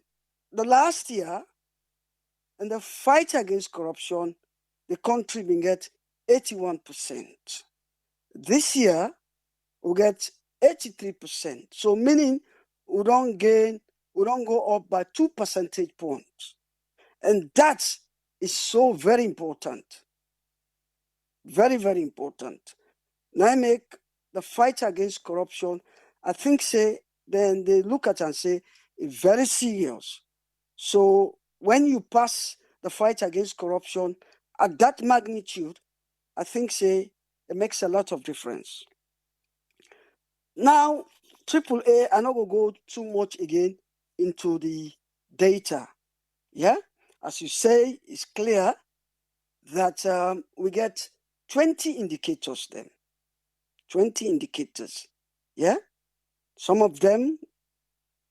the last year, in the fight against corruption, the country will get 81%. This year, we get 83%. So meaning we don't go up by 2 percentage points. And that is so very important. Very, very important. Now I make the fight against corruption, I think say, then they look at and say, it's very serious. So when you pass the fight against corruption at that magnitude, I think say it makes a lot of difference. Now, AAA, I'm not going to go too much again into the data. Yeah, as you say, it's clear that we get 20 indicators then. 20 indicators. Yeah? Some of them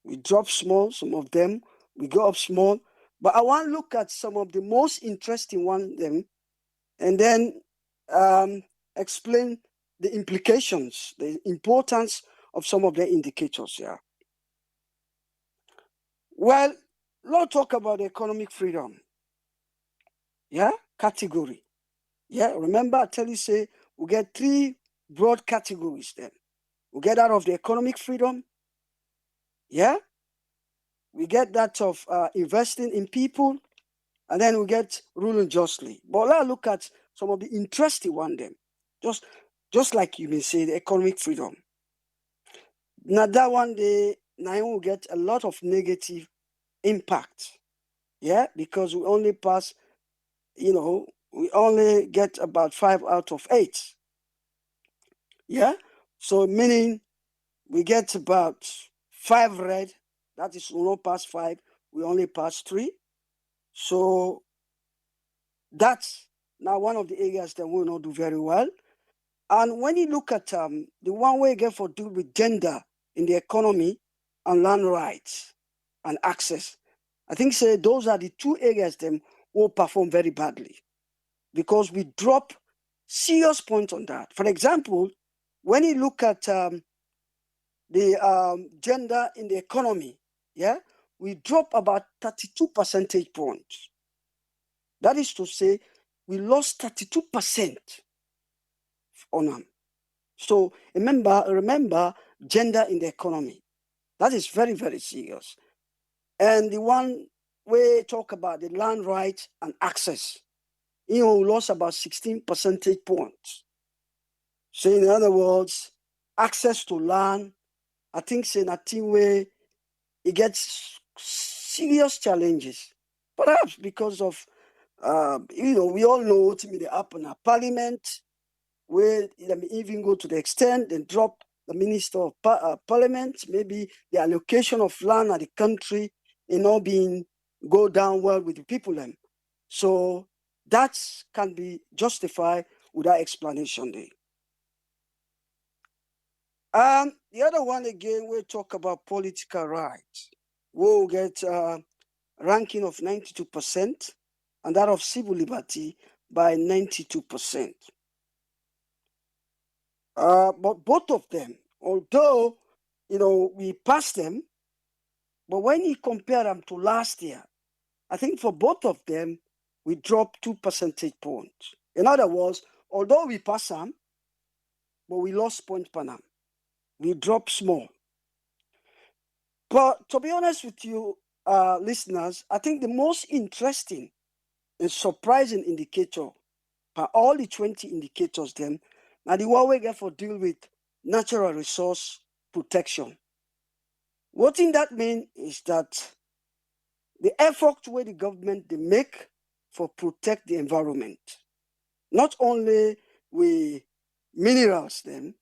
we drop small, some of them we go up small. But I want to look at some of the most interesting ones them and then explain the implications, the importance of some of the indicators. Yeah. Well, let's talk about economic freedom. Yeah, category. Yeah, remember I tell you say we get 3 broad categories then. We get out of the economic freedom. Yeah, we get that of investing in people, and then we get ruling justly. But let's look at some of the interesting one then. Just like you may say, the economic freedom. Now that one day, now will get a lot of negative impact. Yeah, because we only pass, we only get about 5 out of 8. Yeah, so meaning we get about 5 red. That is, we don't pass 5, we only pass 3. So that's now one of the areas that we will not do very well. And when you look at the one way again for deal with gender in the economy and land rights and access, I think say those are the 2 areas that will perform very badly because we drop serious points on that. For example, when you look at the gender in the economy, yeah, we drop about 32 percentage points. That is to say, we lost 32% on them. So remember gender in the economy. That is very, very serious. And the one we talk about the land rights and access, we lost about 16 percentage points. So in other words, access to land, I think say nothing way it gets serious challenges. Perhaps because of we all know what may happen at Parliament, where they may even go to the extent they drop the Minister of Parliament, maybe the allocation of land at the country not being go down well with the people then. So that can be justified with that explanation there. The other one again, we talk about political rights. We'll get ranking of 92% and that of civil liberty by 92%. But both of them, although we passed them, but when you compare them to last year, I think for both of them we dropped 2 percentage points. In other words, although we passed them, but we lost point per annum. We dropped small. But to be honest with you, listeners, I think the most interesting and surprising indicator by all the 20 indicators then, now the one we get for deal with natural resource protection. What in that mean is that the effort where the government they make for protect the environment, not only with minerals then,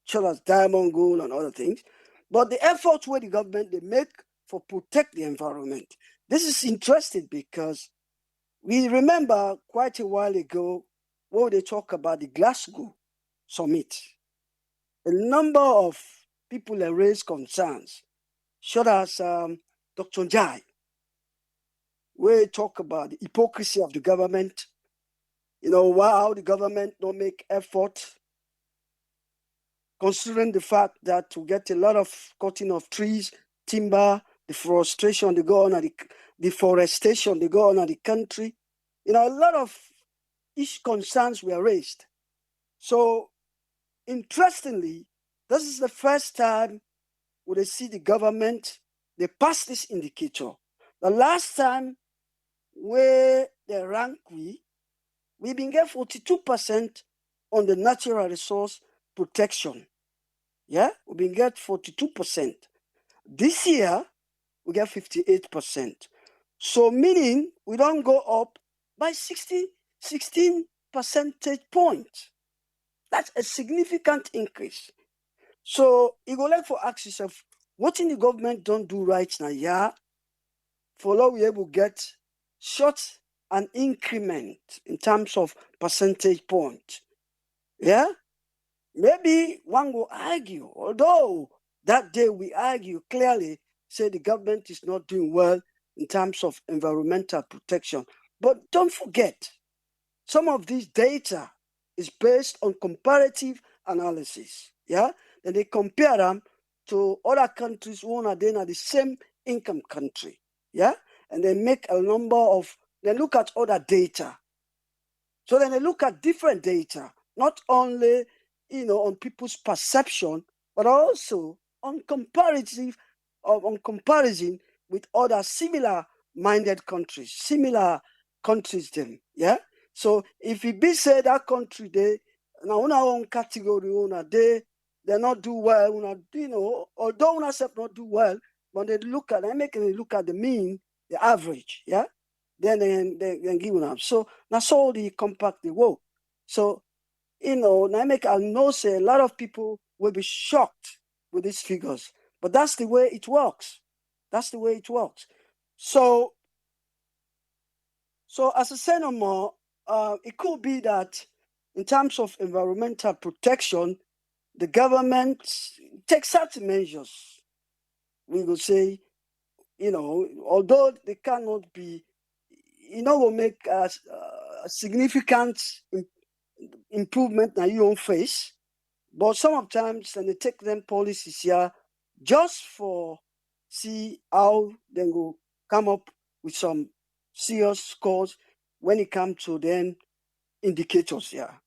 such as diamond, gold, and other things, but the effort where the government they make for protect the environment. This is interesting because we remember quite a while ago when they talk about the Glasgow summit. A number of people have raised concerns, such as Dr. Njai, we talk about the hypocrisy of the government, how the government don't make effort, considering the fact that we get a lot of cutting of trees, timber, deforestation, they go on at the deforestation, they go on at the country. A lot of concerns were raised. So, interestingly, this is the first time we see the government, they pass this indicator. The last time where they rank we been get 42% on the natural resource protection. Yeah, we been get 42%. This year, we get 58%. So meaning we don't go up by 16 percentage points. That's a significant increase. So you go like for ask yourself, what in the government don't do right now? Yeah, for now we able get short an increment in terms of percentage point. Yeah, Maybe one will argue, although that day we argue clearly, say the government is not doing well in terms of environmental protection. But don't forget, some of these data is based on comparative analysis. Yeah, and they compare them to other countries who are then at the same income country. Yeah, and they make a number of, they look at other data. So then they look at different data, not only on people's perception, but also on comparative, on comparison with other similar-minded countries, similar countries. Them, yeah. So if it be say that country they now una own category they not do well, although una self not do well, but they make them look at the mean, the average, yeah. Then they give them. So that's all the compact they work. So now make I know say a lot of people will be shocked with these figures, but that's the way it works. That's the way it works. So as I say no more, it could be that in terms of environmental protection, the government takes certain measures. We will say, although they cannot be, will make a significant improvement that you won't face. But sometimes when they take them policies here just for see how they go come up with some serious scores when it comes to then indicators here.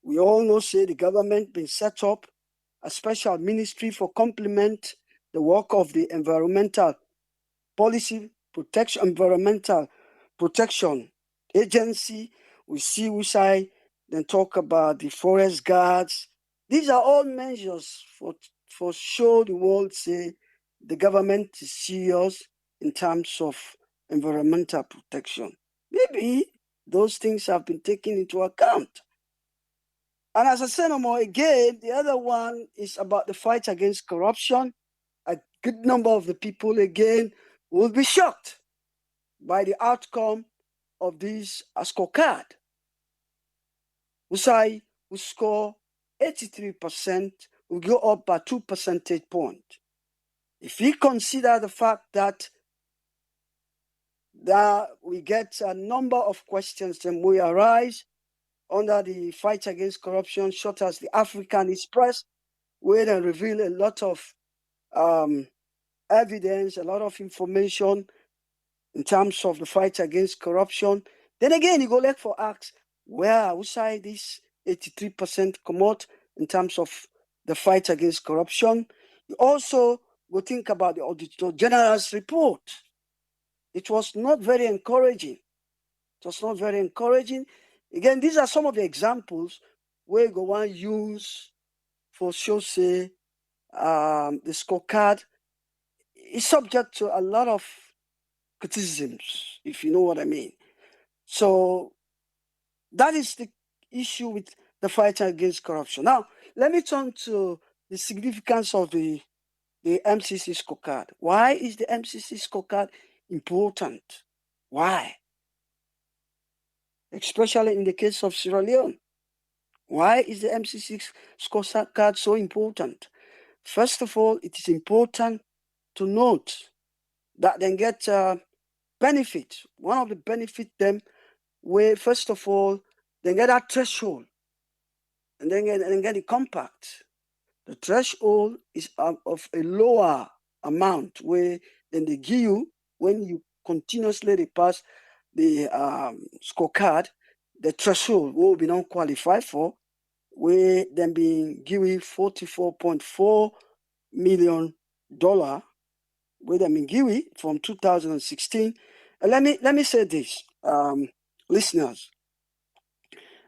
We all know say the government been set up a special ministry for complement the work of the environmental protection agency. We see which side then talk about the forest guards. These are all measures for show the world say the government is serious in terms of environmental protection. Maybe those things have been taken into account. And as I said no more again, the other one is about the fight against corruption. A good number of the people again will be shocked by the outcome of this scorecard. Usai will score 83%, will go up by 2 percentage points. If we consider the fact that we get a number of questions that will arise under the fight against corruption, such as the African Express, where they reveal a lot of evidence, a lot of information in terms of the fight against corruption. Then again, you go look for acts where outside this 83% come out in terms of the fight against corruption. You also go think about the Auditor General's report. It was not very encouraging. Again, these are some of the examples where go one use for show say the scorecard is subject to a lot of criticisms, if you know what I mean. So that is the issue with the fight against corruption. Now, let me turn to the significance of the MCC scorecard. Why is the MCC scorecard important? Why? Especially in the case of Sierra Leone. Why is the MCC scorecard so important? First of all, it is important to note that they get benefit. One of the benefits them where, first of all, they get a threshold and then get the compact. The threshold is of a lower amount where then they give you when you continuously pass the scorecard. The threshold will be not qualified for, where then being given $44.4 million, where they been given from 2016. And let me say this, listeners.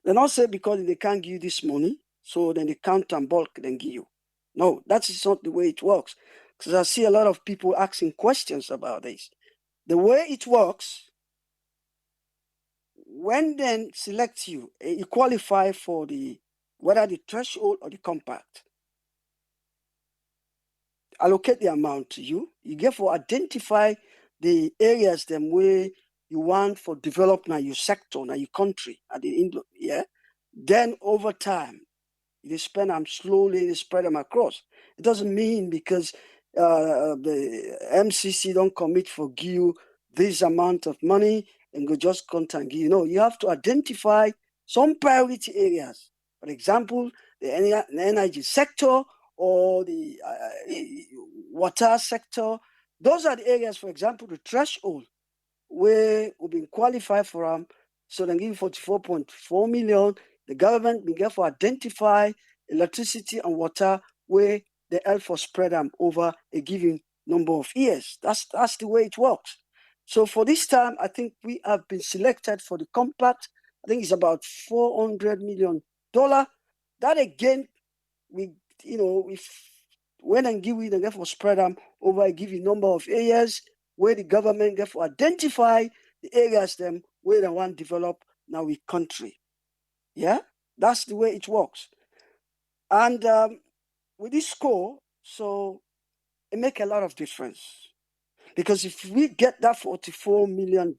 They not say because they can't give you this money, so then they count and bulk then give you. No, that is not the way it works. Because I see a lot of people asking questions about this. The way it works, when then select you, you qualify for whether the threshold or the compact. Allocate the amount to you. You get for identify the areas them where you want for development your sector, now your country, at the yeah. Then over time, They spend them slowly, they spread them across. It doesn't mean because the MCC don't commit for give you this amount of money and go just contact you. No, you have to identify some priority areas. For example, the energy sector or the water sector. Those are the areas, for example, the threshold where we've been qualified for them. So they give 44.4 million. The government will get for identify electricity and water where they help for spread them over a given number of years. That's the way it works. So for this time, I think we have been selected for the compact. I think it's about $400 million. That again, we when and give we get for spread them over a given number of areas where the government get to identify the areas them where they want to develop now with country. Yeah, that's the way it works. And with this score, so it make a lot of difference. Because if we get that $44 million,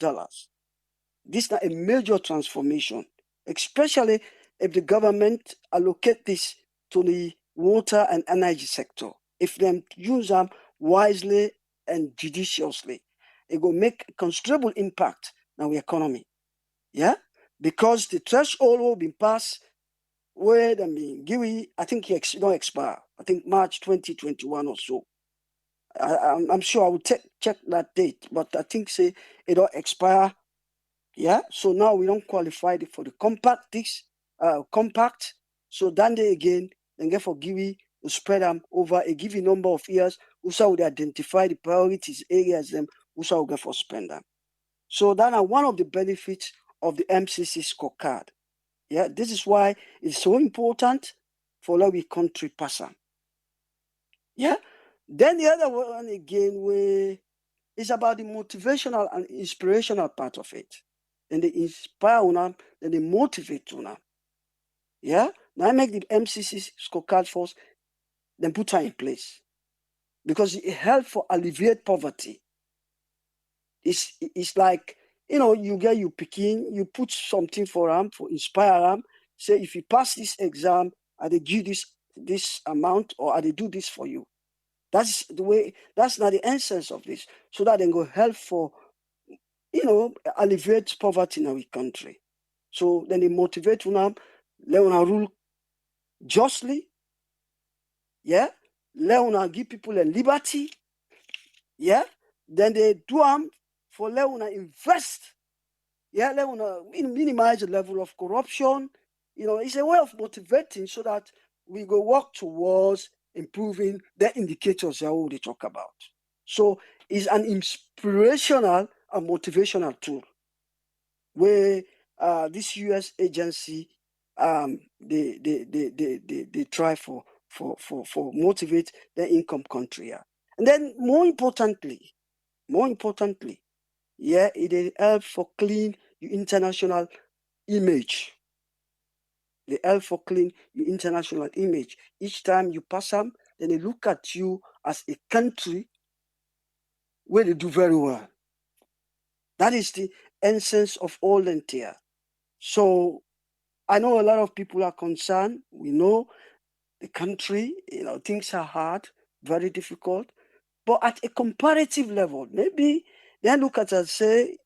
this is not a major transformation, especially if the government allocate this to the water and energy sector. If them use them wisely and judiciously, it will make a considerable impact on the economy. Yeah? Because the threshold will be passed where they mean give I think it don't expire. I think March 2021 or so. I'm sure I will check that date, but I think say it don't expire. Yeah, so now we don't qualify for the compact. So then they again then get for give to spread them over a given number of years. Also would identify the priorities areas them also will get for spend them. So that are one of the benefits of the Mcc Scorecard. Yeah, this is why it's so important for our country pass them. Yeah. Then the other one again where is about the motivational and inspirational part of it. And they inspire una, then they motivate una. Yeah? Now I make the Mcc Scorecard first, then put her in place. Because it helps for alleviate poverty. It's like, you get you picking, you put something for them, for inspire them. Say, if you pass this exam, I they give this amount, or I they do this for you. That's the way, that's not the essence of this. So that they go help for, alleviate poverty in our country. So then they motivate them, let them rule justly. Yeah. Let them give people a liberty. Yeah. Then they do them for let them invest. Yeah. Let them minimize the level of corruption. It's a way of motivating so that we go work towards improving the indicators that we talk about. So it's an inspirational and motivational tool where this U.S. agency they try for motivate the income country. Yeah. And then more importantly, yeah, it help for clean your international image. They help for clean your international image. Each time you pass them, then they look at you as a country where they do very well. That is the essence of all volunteer. So I know a lot of people are concerned. We know the country, things are hard, very difficult. But at a comparative level, maybe they look at and say,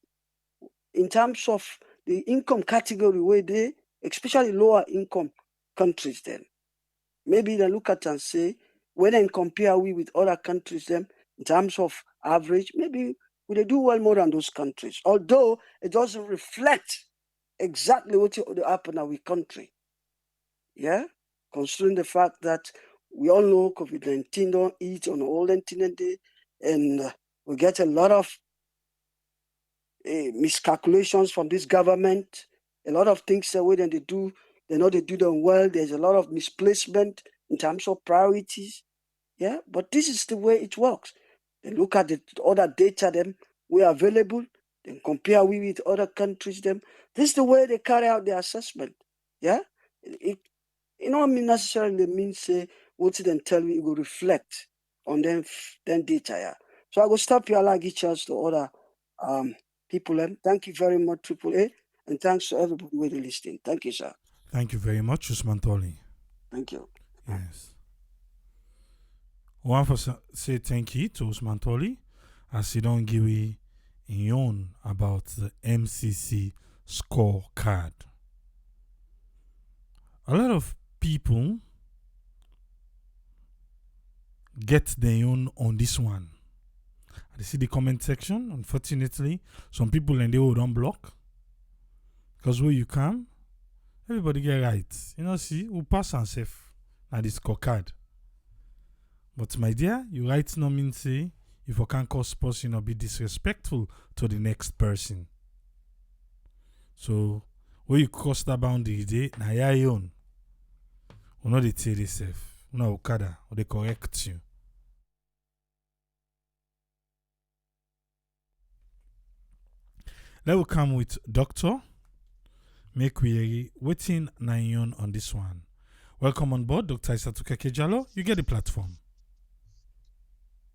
in terms of the income category where they, especially lower income countries then, maybe they look at and say, when they compare we with other countries then, in terms of average, maybe we do well more than those countries. Although it doesn't reflect exactly what happened in our country. Yeah? Considering the fact that we all know COVID-19 don't eat on all continent day, and we get a lot of miscalculations from this government, a lot of things that when they do, they know they do them well. There's a lot of misplacement in terms of priorities. Yeah, but this is the way it works. They look at the other data them we are available, then compare we with other countries them. This is the way they carry out the assessment. Yeah, it necessarily means say what it then tell me it will reflect on them data. Yeah. So I will stop here. I like each chance to other people. Thank you very much, Triple A, and thanks to everybody who is listening. Thank you, sir. Thank you very much, Usman Toli. Thank you. Yes. We want to say thank you to Usman Toli as he don't give in own about the MCC scorecard. A lot of people get their own on this one. I see the comment section. Unfortunately, some people and they will don't block. Because where you come, everybody get right. You know, see, we pass and safe. Now this scorecard. But my dear, you right no mean say if you can cause person or be disrespectful to the next person. So where you cross that boundary day, na your own. We know they tell themselves. We know Okada, or they correct you. Let we come with doctor. Make we waiting 9 on this one. Welcome on board, Dr. Isatuka Kejalo. You get the platform.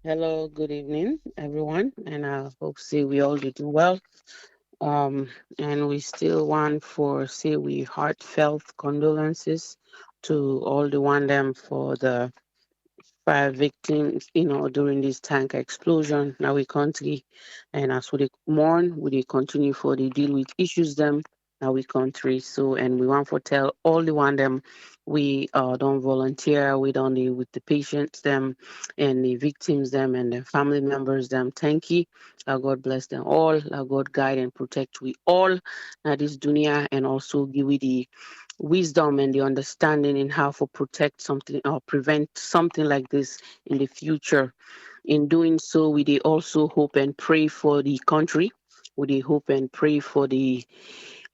Hello, good evening, everyone, and I hope say we all do well. And we still want for say we heartfelt condolences to all the one them for the five victims, during this tanker explosion in our country. And as we dey mourn, we dey continue for the deal with issues them in our country. So, and we want to tell all the one them we don't volunteer, we don't deal with the patients them and the victims them and the family members them. Thank you. God bless them all. God guide and protect we all this dunya and also give we the wisdom and the understanding in how to protect something or prevent something like this in the future. In doing so, we dey also hope and pray for the country. We dey hope and pray for the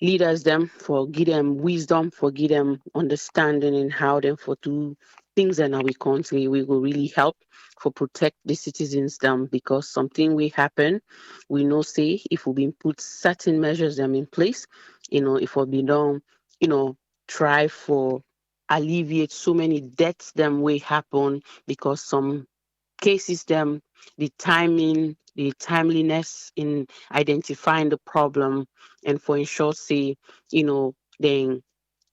leaders them, for give them wisdom, for give them understanding in how them for do things in our country. We will really help for protect the citizens them because something will happen. We know say if we been put certain measures them in place, if we be done, you know, try for alleviate so many deaths them will happen because some cases them the timing the timeliness in identifying the problem and for ensure say then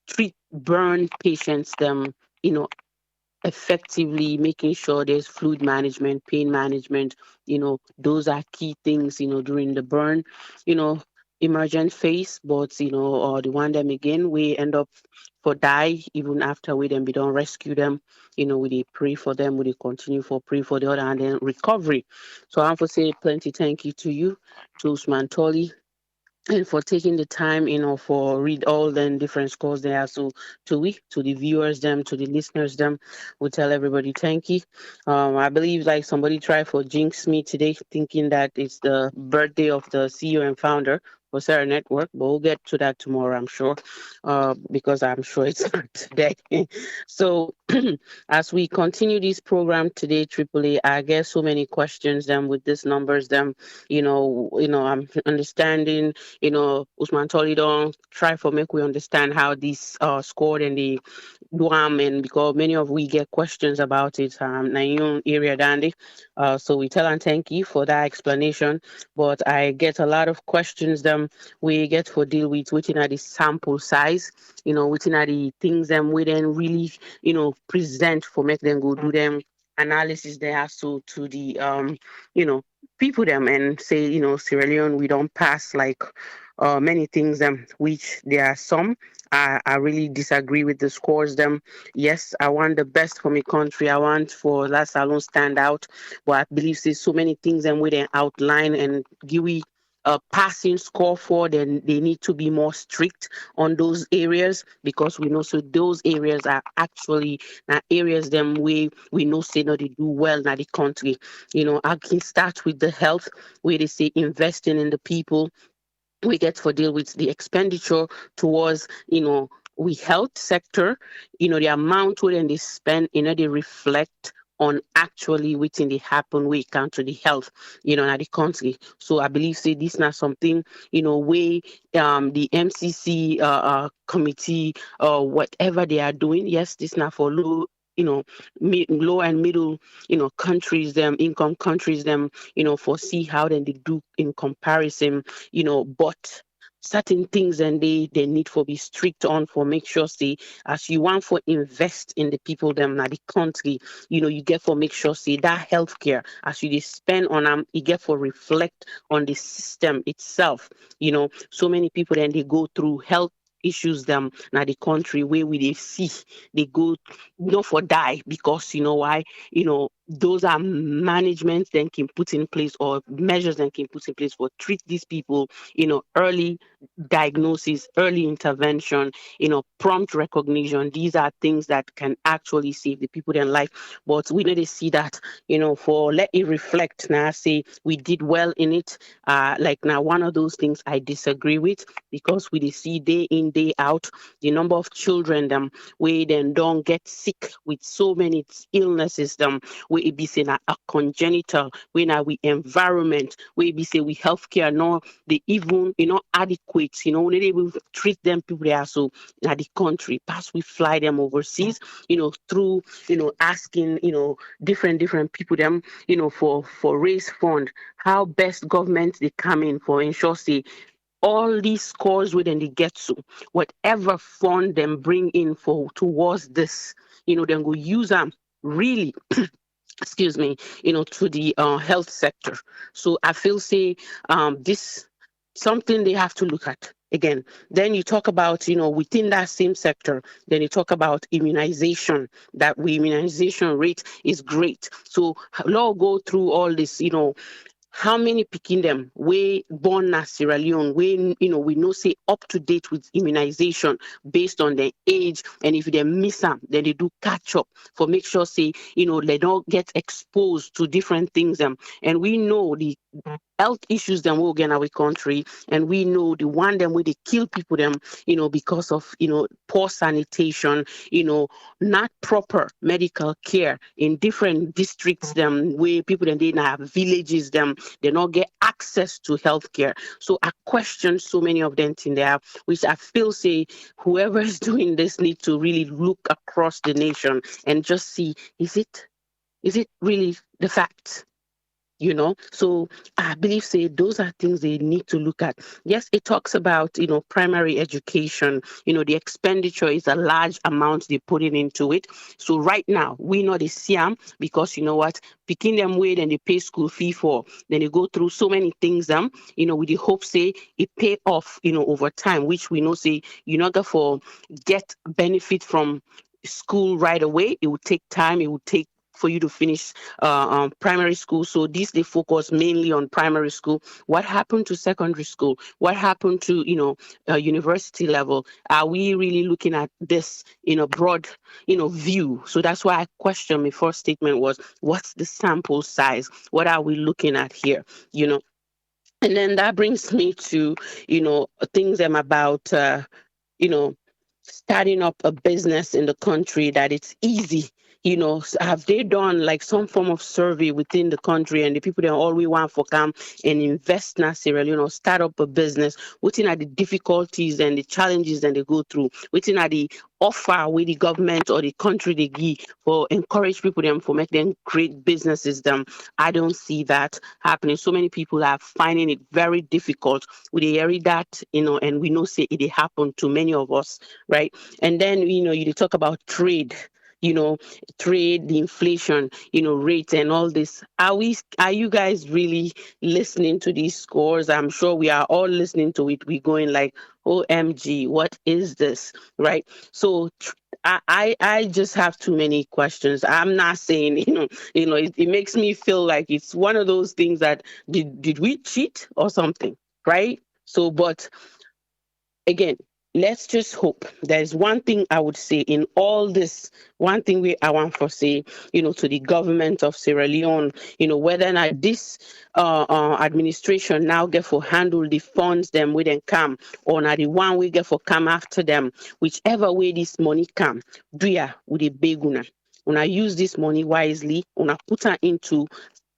treat burn patients them you know effectively, making sure there's fluid management, pain management, those are key things, during the burn, you know, emergent phase, but or the one them again, we end up for die even after we then we don't rescue them, we dey pray for them, we dey continue for pray for the other and then recovery. So I want to say plenty thank you to you, to Usman Toli, and for taking the time, for read all the different scores there. So to the viewers, them, to the listeners, them, we tell everybody thank you. I believe like somebody tried for jinx me today, thinking that it's the birthday of the CEO and founder for Sarah Network, but we'll get to that tomorrow, I'm sure, because I'm sure it's not today. So as we continue this program today, Triple A, I get so many questions them with these numbers, them, I'm understanding Usman Tolidon try for make we understand how this scored and the Guam and because many of we get questions about it na your area dandy. So we tell and thank you for that explanation. But I get a lot of questions them we get for deal with within the sample size, within the things them we then really, present for make them go do them analysis they have to the you know people them and say, Sierra Leone, we don't pass like many things them, which there are some. I really disagree with the scores them. Yes, I want the best for my country. I want for that salon stand out. But I believe there's so many things them we then outline and give we a passing score for, then they need to be more strict on those areas because we know so those areas are actually areas them we know say no they do well in the country. I can start with the health where they say investing in the people we get for deal with the expenditure towards we health sector, the amount when they spend, they reflect on actually within the happen we come to the health, at the country. So I believe say this not something, way the MCC committee whatever they are doing. Yes, this not for low, low and middle, countries them income countries them, for see how then they do in comparison, but certain things and they need for be strict on for make sure say as you want for invest in the people them na the country, you get for make sure say that healthcare as you dey spend on them, you get for reflect on the system itself. So many people then they go through health issues them na the country where we they see they go not for die because why, those are management then can put in place or measures then can put in place for treat these people, early diagnosis, early intervention, prompt recognition. These are things that can actually save the people in life. But we need to see that, for let it reflect now, say we did well in it. Like now, one of those things I disagree with because we dey see day in, day out, the number of children them we then don't get sick with so many illnesses them we it be say na a congenital, we now we environment, we be say we healthcare no they even adequate, we not able to treat them people there so at the country pass we fly them overseas, through asking different people them for raise fund how best government they come in for ensure say all these scores within they get to whatever fund them bring in for towards this, then go use them really excuse me, to the health sector. So I feel say this something they have to look at again. Then you talk about within that same sector. Then you talk about immunization. That we immunization rate is great. So law go through all this. How many picking them we born na Sierra Leone we we know say up to date with immunization based on their age, and if they miss them then they do catch up for make sure say they don't get exposed to different things and we know the health issues them will get in our country, and we know the one them where they kill people them because of poor sanitation, not proper medical care in different districts them where people then they have villages them they not get access to healthcare. So I question so many of them in there, which I feel say whoever is doing this need to really look across the nation and just see is it really the fact? So I believe say those are things they need to look at. Yes, it talks about primary education, the expenditure is a large amount they put it into it. So right now we know the siam because you know what, picking them way then they pay school fee for, then they go through so many things with the hope say it pay off over time, which we know say you not go for get benefit from school right away. It would take time, it would take for you to finish primary school. So this they focus mainly on primary school. What happened to secondary school? What happened to university level? Are we really looking at this in a broad view? So that's why I question my first statement was what's the sample size? What are we looking at here? And then that brings me to things I'm about you know, starting up a business in the country that it's easy. Have they done like some form of survey within the country and the people that all we want for come and invest in Sierra Leone, start up a business? Within are the difficulties and the challenges that they go through? Within are the offer with the government or the country they give for encourage people them for make them create businesses them? I don't see that happening. So many people are finding it very difficult. We hear that, and we know say it happen to many of us, right? And then you talk about trade, trade, the inflation, rate and all this. Are you guys really listening to these scores? I'm sure we are all listening to it. We going like, OMG, what is this? Right? So I just have too many questions. I'm not saying, it makes me feel like it's one of those things that did we cheat or something, right? So, but again, let's just hope. There's one thing I would say in all this, one thing I want to say, to the government of Sierra Leone, whether or not this administration now get for handle the funds them with them come, or not the one we get for come after them, whichever way this money come, do ya with a big una use this money wisely, una put her into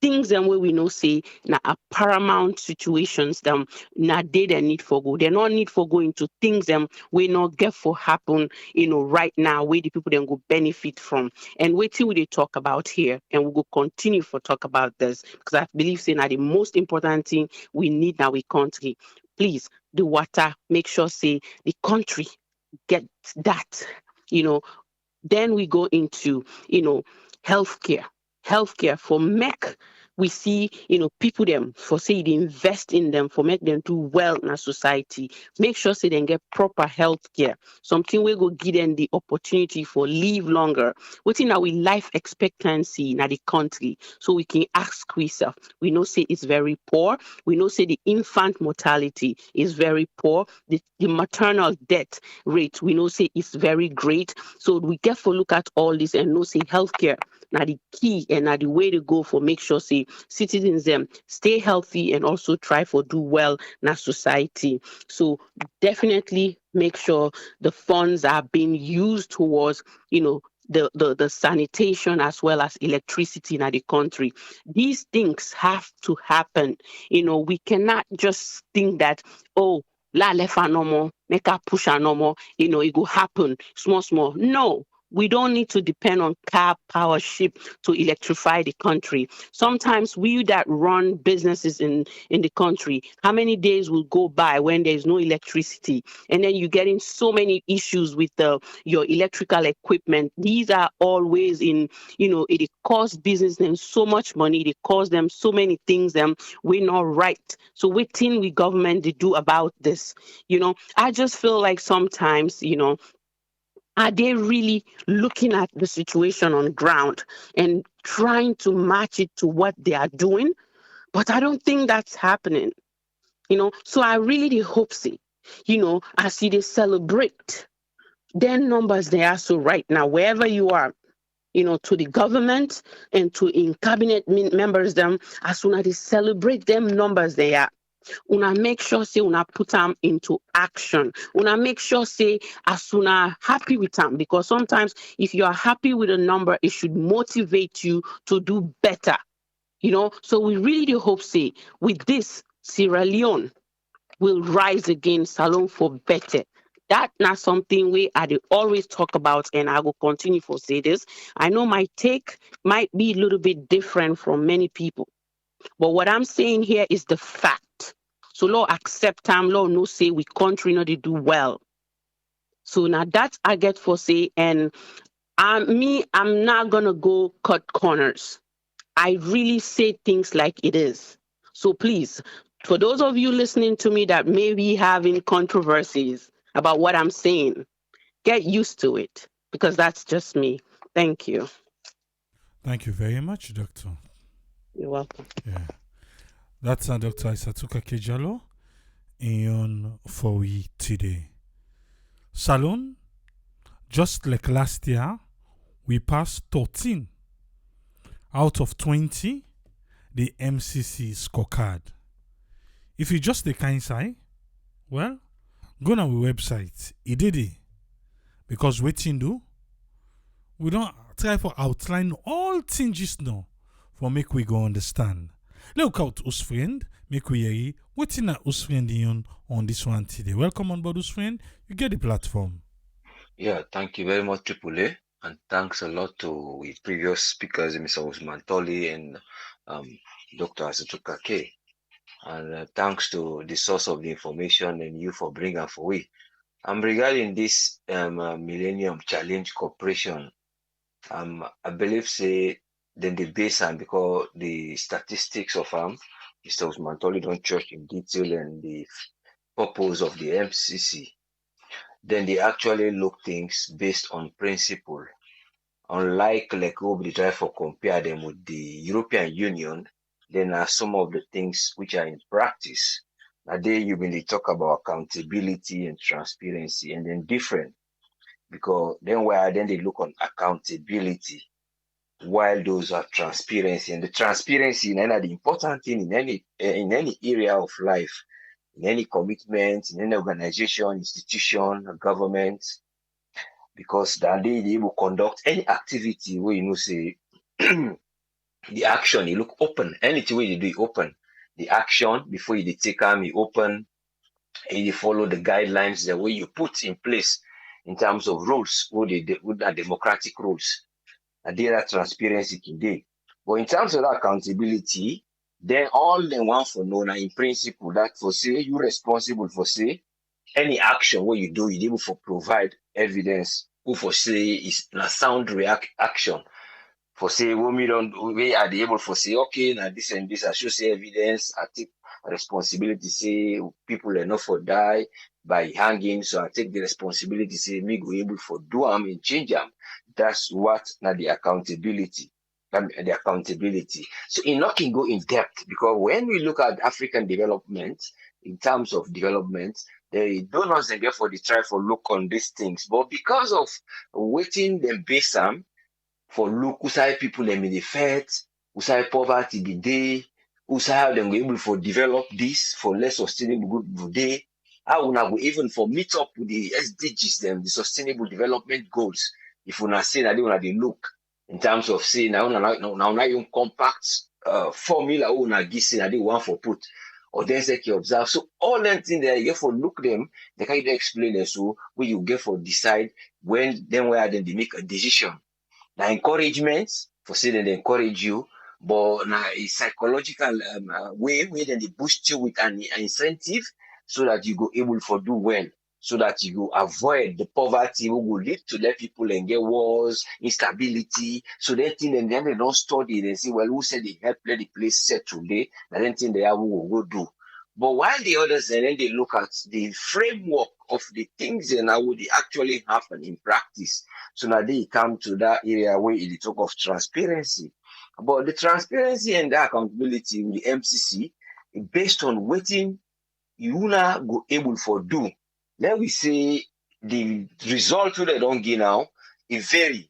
things them where we know say na a paramount situations them na they need for go. They not need for going to things them we not get for happen, right now where the people then go benefit from. And wait till we talk about here, and we will continue for talk about this because I believe saying that the most important thing we need now we country. please, the water, make sure say the country get that, you know. Then we go into, healthcare. Healthcare for make we see, people them for say they invest in them for make them do well in a society. Make sure say they get proper healthcare. Something we go give them the opportunity for live longer. Within our life expectancy in the country. So we can ask ourselves. We know say it's very poor. We know say the infant mortality is very poor. The maternal death rate we know say is very great. So we get to look at all this and know say healthcare now the key and now the way to go for make sure say citizens them stay healthy and also try for do well in our society. So definitely make sure the funds are being used towards, the sanitation as well as electricity in the country. These things have to happen. We cannot just think that, oh, la lefa no more, make a push no more, it will happen small. No, we don't need to depend on car power ship to electrify the country. Sometimes we that run businesses in the country, how many days will go by when there's no electricity? And then you're getting so many issues with your electrical equipment. These are always it costs business them so much money, it costs them so many things them we're not right. So what thing we government to do about this? I just feel like sometimes, are they really looking at the situation on ground and trying to match it to what they are doing? But I don't think that's happening. So I really hope see, I see they celebrate their numbers they are so right now, wherever you are, to the government and to in cabinet members them, as soon as they celebrate them numbers they are. Una make sure say una put them into action. Una make sure say as soon as happy with them, because sometimes if you are happy with a number, it should motivate you to do better. So we really do hope say with this Sierra Leone will rise again, salon for better. That not something we I dey always talk about, and I will continue to say this. I know my take might be a little bit different from many people, but what I'm saying here is the fact. So Lord accept time, Lord no say we country not they do well. So now that I get for say, and I'm not gonna go cut corners. I really say things like it is. So please, for those of you listening to me that may be having controversies about what I'm saying, get used to it because that's just me. Thank you. Thank you very much, Doctor. You're welcome. Yeah. That's Dr. Isatuka Kejalo in for we today. Salon, just like last year, we passed 13 out of 20 the Mcc Scorecard. If you just the kind side, well, go on our website. It did it. Because waiting do, we don't try for outline all things just now for make we go understand. Look out us friend, make we hear waiting at us friend on this one today. Welcome on board us friend. You get the platform. Yeah, thank you very much, Triple A, and thanks a lot to the previous speakers, Mr. Usman Tolly and Dr. Asatuka K. And thanks to the source of the information and you for bringing up for we. Regarding this Millennium Challenge Corporation, I believe say then the baseline because the statistics of Mr. Usman Tolly don't church in detail and the purpose of the MCC. Then they actually look things based on principle. Unlike like we try for compare them with the European Union, then are some of the things which are in practice. Now there you really talk about accountability and transparency and then different because then they look on accountability while those are transparency and the transparency in the important thing in any area of life, in any commitment, in any organization, institution, government, because that they will conduct any activity where say the action you look open. Anything where you do open. The action before you take them, you open and you follow the guidelines the way you put in place in terms of rules, what are democratic rules. And there are transparency today. But in terms of that accountability, Then all them want for know now in principle that for say you responsible for say any action what you do, you able for provide evidence who for say is a sound react action. For say we are able for say okay now this and this I should say evidence I take responsibility say people are not for die by hanging, so I take the responsibility say me go able for do am and change am. That's what now the accountability. The accountability. So in not can go in depth because when we look at African development in terms of development, they don't know they get for the try for look on these things, but because of waiting them base am for look usai people them in the fed, usai poverty be day, usai how them go able for develop this for less sustainable good day. How una go even for meet up with the SDGs them, the sustainable development goals. If una say that they una they look in terms of say now you compact formula una give say that they want for put or then say you observe. So all them things there you get for look them, they can even explain them so where you get for decide when then where then they make a decision. Now encouragement for say that they encourage you, but now a psychological way where then they boost you with an incentive so that you go able for do well, so that you go avoid the poverty who will lead to let people and get wars, instability. So they think and then they don't study, they say, well, who said they help let the place set today? I don't think they have who will go do. But while the others and then they look at the framework of the things and how would they actually happen in practice. So now they come to that area where they talk of transparency. But the transparency and the accountability with the MCC is based on waiting you not go able for do. Let we say the result they don't get now is vary.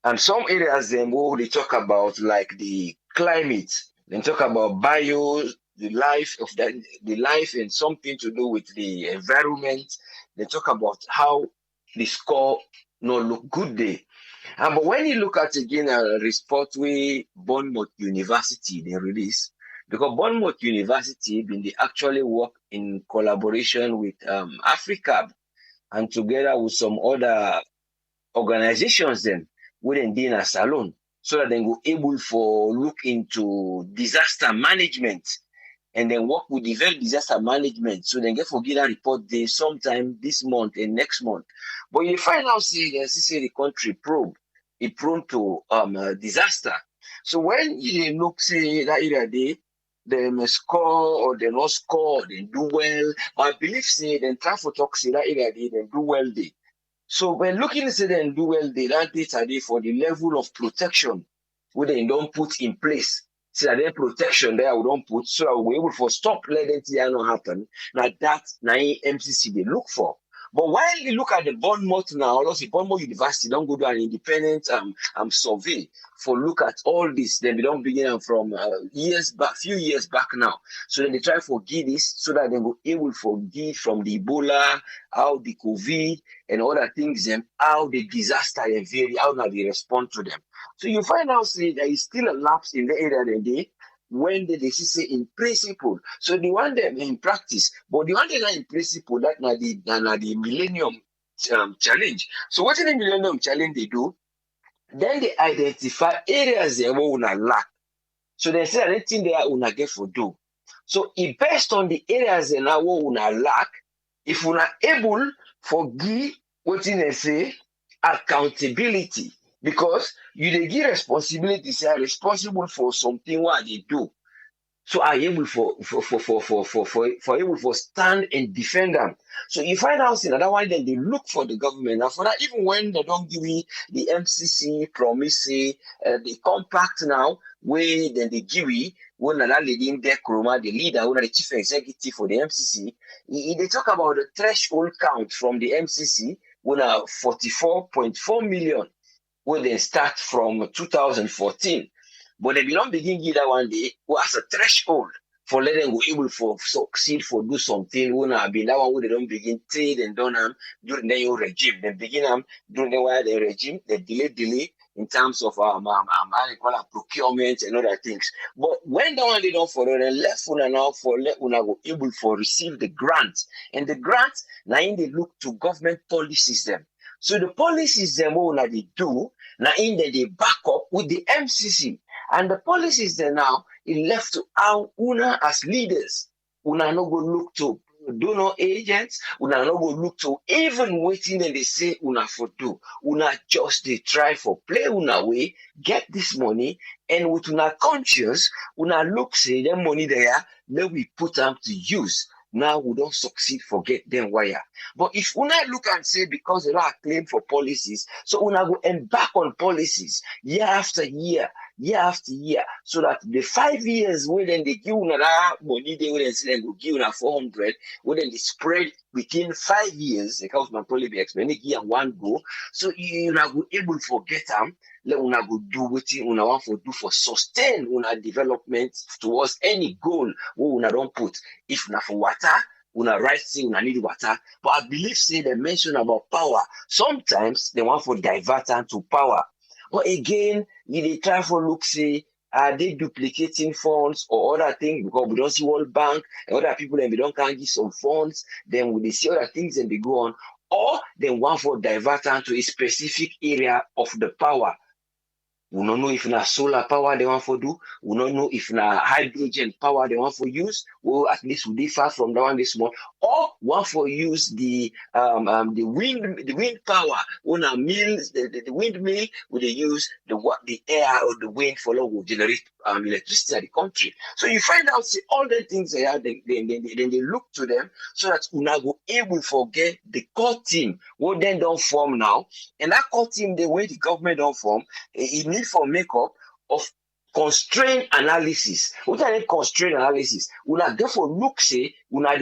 And some areas them where they talk about like the climate, they talk about bio, the life of the life and something to do with the environment. They talk about how the score no look good day. But when you look at again a report we Bournemouth University they release, because Bournemouth University been they actually work in collaboration with Africa and together with some other organizations then within a salon so that they go able for look into disaster management and then work with the very disaster management. So then get for get a report there sometime this month and next month. But you find out see the country prone to disaster. So when you look say that area they may score or they not score, they do well. But I believe say then try for talk say that area they do well they. So when looking at say them do well they that data they for the level of protection where they don't put in place. So that their protection there we don't put so we're able for stop letting it not happen. Now that's now MCC they look for. But while you look at the Bournemouth now, also Bournemouth University don't go do an independent survey for look at all this. Then we don't begin from few years back now. So then they try for give this so that they go able for give from the Ebola, how the COVID and other things, and how the disaster and vary, how now they respond to them. So you find out say there is still a lapse in the area that they when they say in principle. So the one them in practice, but the one they are in principle, that na the millennium challenge. So what in the millennium challenge they do, then they identify areas they will lack. So they say anything they are una get for do. So it based on the areas they now una lack, if una able for give what they say accountability. Because you they give responsibility, say are responsible for something what they do. So are able for able for stand and defend them. So you find out in another one, then they look for the government. And for that, even when they don't give me the MCC promise, the compact now, where then they give me when another lady in there, Kroma, the leader, one of the chief executive for the MCC, they talk about the threshold count from the MCC, when 44.4 million. When they start from 2014. But they don't begin give that one day as a threshold for letting go able for succeed for do something when I been that one where they don't begin trade and done during the new regime. They begin during the while the regime, they delay in terms of procurement and other things. But when that one they don't follow, they left una now for let una go able for receive the grants. And the grants now in they look to government policies them. So the policies them what they do, now in they back up with the MCC. And the policies there now, it left to our una as leaders. Una no go look to donor agents, una no go look to even waiting and they say una for do. Una just they try for play una way, get this money, and with una conscience, una look say the money there, then we put them to use. Now we don't succeed, forget them wire. But if una look and say because there are claim for policies, so una go embark on policies year after year, year after year, so that the 5 years when then they give una that money, they will say go give una 400, when then they spread within 5 years, the house man probably be explaining give one go, so you na go able to forget them. Let una go do what una want for do for sustain una development towards any goal we una don't put. If na for water, una right thing, una need water. But I believe say they mention about power. Sometimes they want for divert them to power. But again, they try for look say are they duplicating funds or other things because we don't see World Bank and other people and we don't can give some funds, then we see other things and they go on. Or they want for divert them to a specific area of the power. We don't know if na solar power they want for do. We don't know if na hydrogen power they want for use. Well, at least we differ from that one this month. Or want for use the wind power. When a mill, the windmill, would they use the air or the wind for will generate electricity at the country. So you find out see all the things they are. Then they look to them so that una go able forget the core team. What then don't form now, and that core team the way the government don't form, it needs for makeup of constraint analysis. What are the constraint analysis? Una go for look say una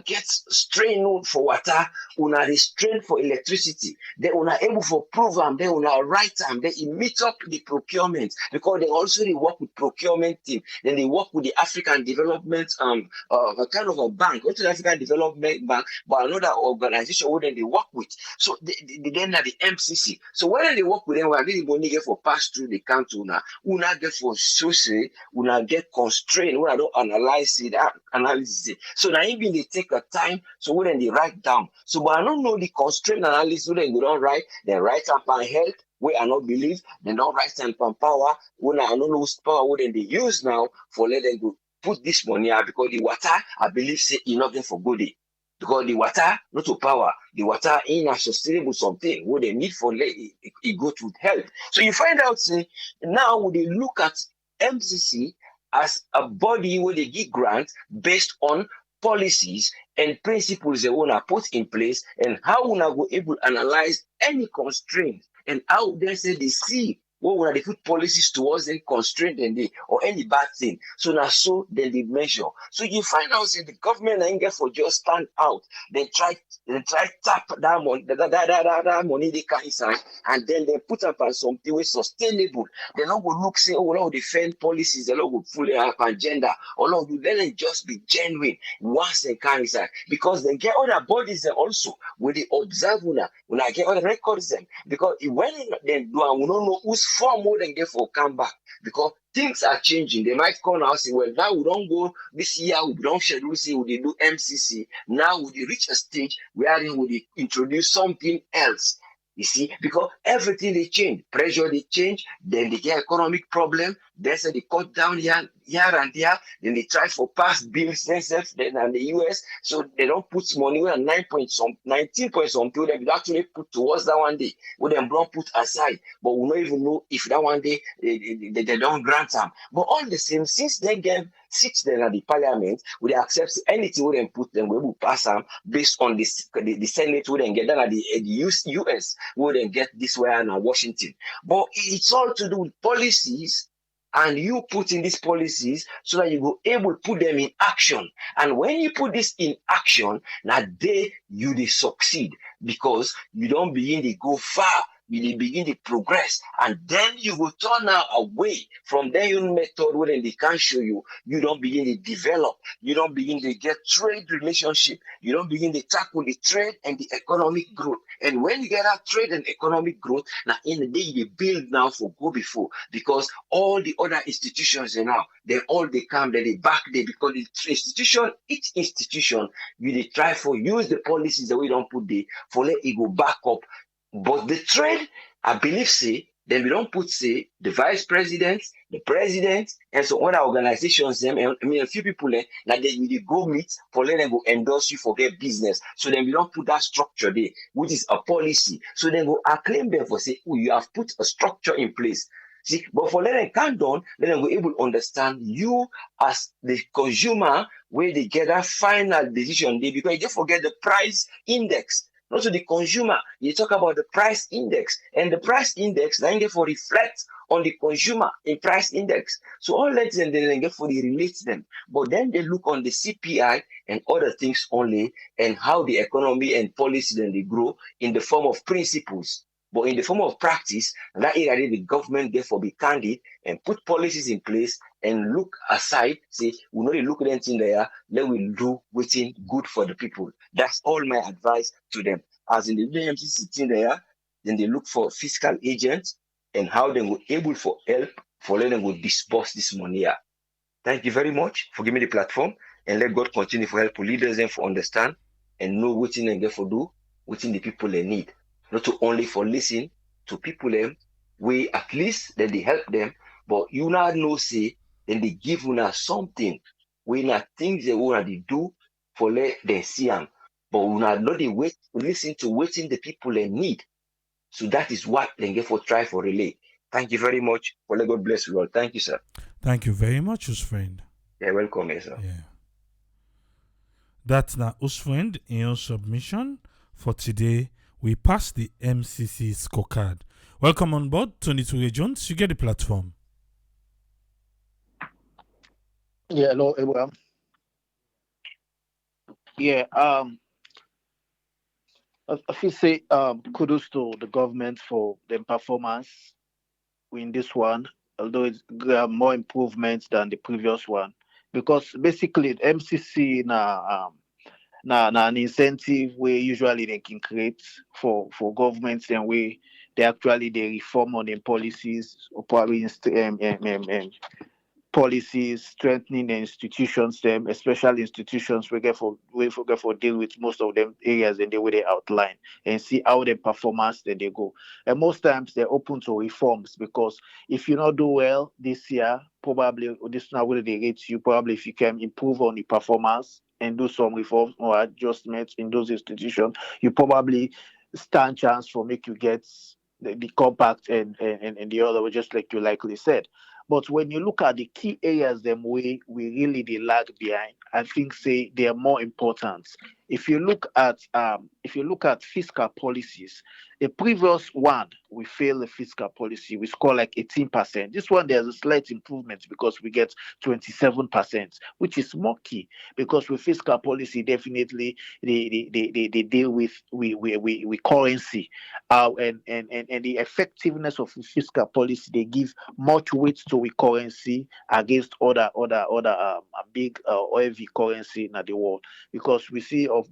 get strain for water, una the strain for electricity. Then una able for prove them, then una write them, then it meet up the procurement because they also they work with procurement team. Then they work with the African Development a kind of a bank, not the African Development Bank, but another organization where they work with. So they then are the MCC. So when they work with them, we are really money get for pass through the country now. Una get for so say, una get constraint, una don't analyze it, analysis it. So now even they take a time, so when they write down. So but I don't know the constraint analysis, when they don't write, they write up on health, where I not believe, they don't write up on power, when I don't know whose power wouldn't they use now for let them go put this money out because the water, I believe say nothing for good. Because the water, not to power, the water in a sustainable something, what they need for it go to health. So you find out, say, now when they look at MCC as a body where they give grants based on policies and principles they want to put in place and how we go able to analyze any constraint and how they say they see what would they put policies towards them constraint and they or any bad thing. So now so then they measure. So you find out that the government ain't get for just stand out. They try tap that money, that money they can inside, and then they put up on something with sustainable. They not go look say, oh Lord, defend policies, they not go fully up agenda. Oh Lord, you let them just be genuine once they can inside. Because they get other bodies there also where they observe when I get other records them. Because when they do and we don't know who's far more than get for come back because things are changing. They might come now and say, well, now we don't go this year, we don't schedule, say we do MCC. Now we reach a stage where we introduce something else. You see, because everything they change, pressure they change, then they get economic problem, then say they cut down here and there, then they try for past bills themselves, then and the US, so they don't put money where 19 point something they actually put towards that one day, where they don't put aside, but we don't even know if that one day they don't grant them. But all the same, since they get sit there at the parliament, we accept anything we then put them, we will pass them based on the Senate, we then get that at the US, we then get this way in Washington. But it's all to do with policies, and you put in these policies so that you go able to put them in action. And when you put this in action, now you succeed because you don't begin to go far. You begin to progress, and then you will turn now away from their own method where they can't show you. You don't begin to develop. You don't begin to get trade relationship. You don't begin to tackle the trade and the economic growth. And when you get that trade and economic growth, now in the day you build now for go before, because all the other institutions they come, they back there because each institution, you try for use the policies that we don't put there for let it go back up. But the trade, I believe, say, Then we don't put, say, the vice president, the president, and so other organizations, them, and I mean, a few people, that they will go meet for let them go endorse you for get business. So then we don't put that structure there, which is a policy. So then go acclaim them for say, oh, you have put a structure in place. See, but for let them count down, let them go able to understand you as the consumer where they get that final decision there, because you just forget the price index. Not to the consumer, you talk about the price index, and the price index then therefore reflect on the consumer in price index. So all that then they get for the relate them, but then they look on the CPI and other things only, and how the economy and policy then they grow in the form of principles. But in the form of practice, that area the government therefore be candid and put policies in place and look aside, say, we know they look at anything there, let we do waiting good for the people. That's all my advice to them. As in the MCC thing there, then they look for fiscal agents and how they will able for help for letting them will disburse this money here. Thank you very much for giving me the platform, and let God continue for help leaders and for understand and know what they get for do, what the people they need. Not to only for listen to people them, we at least then they help them, but you not know say, then they give you something. We not things they want to do for let them see them. But we not know they wait listen to what the people they need. So that is what they get for try for relay. Thank you very much. For let God bless you all. Thank you, sir. Thank you very much, us friend. Yeah, welcome, sir. Yeah. That's now us friend in your submission for today. We pass the MCC scorecard. Welcome on board, 22 Regions. You get the platform. Yeah, hello, everyone. Yeah, I feel say kudos to the government for their performance in this one, although there are more improvements than the previous one. Because basically the MCC na an incentive where usually they can create for governments and way they actually they reform on their policies or probably policies, strengthening the institutions, them, especially institutions we get for deal with most of them areas and the way they outline and see how the performance that they go. And most times they're open to reforms because if you not do well this year, probably this is not where they rate you, probably if you can improve on the performance and do some reforms or adjustments in those institutions, you probably stand chance for make you get the compact and the other, just like you likely said. But when you look at the key areas them we really they lag behind, I think say they are more important. If you look at fiscal policies, the previous one we fail the fiscal policy, we score like 18%. This one there's a slight improvement because we get 27%, which is more key because with fiscal policy definitely they deal with currency, and the effectiveness of fiscal policy they give much weight to the currency against other big or heavy currency in the world because we see of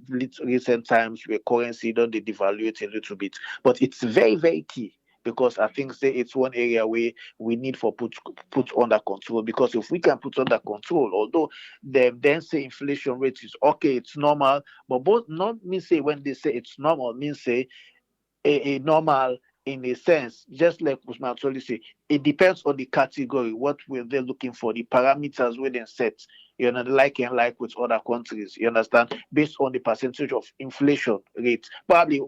recent times where currency don't they devaluate a little bit, but it's very very key because I think say it's one area where we need for put under control because if we can put under control, although them then say inflation rate is okay, it's normal, but both not mean say when they say it's normal means say a normal in a sense, just like Usman Toli say, it depends on the category. What were they looking for? The parameters were then set. You know, like and like with other countries. You understand? Based on the percentage of inflation rate. Probably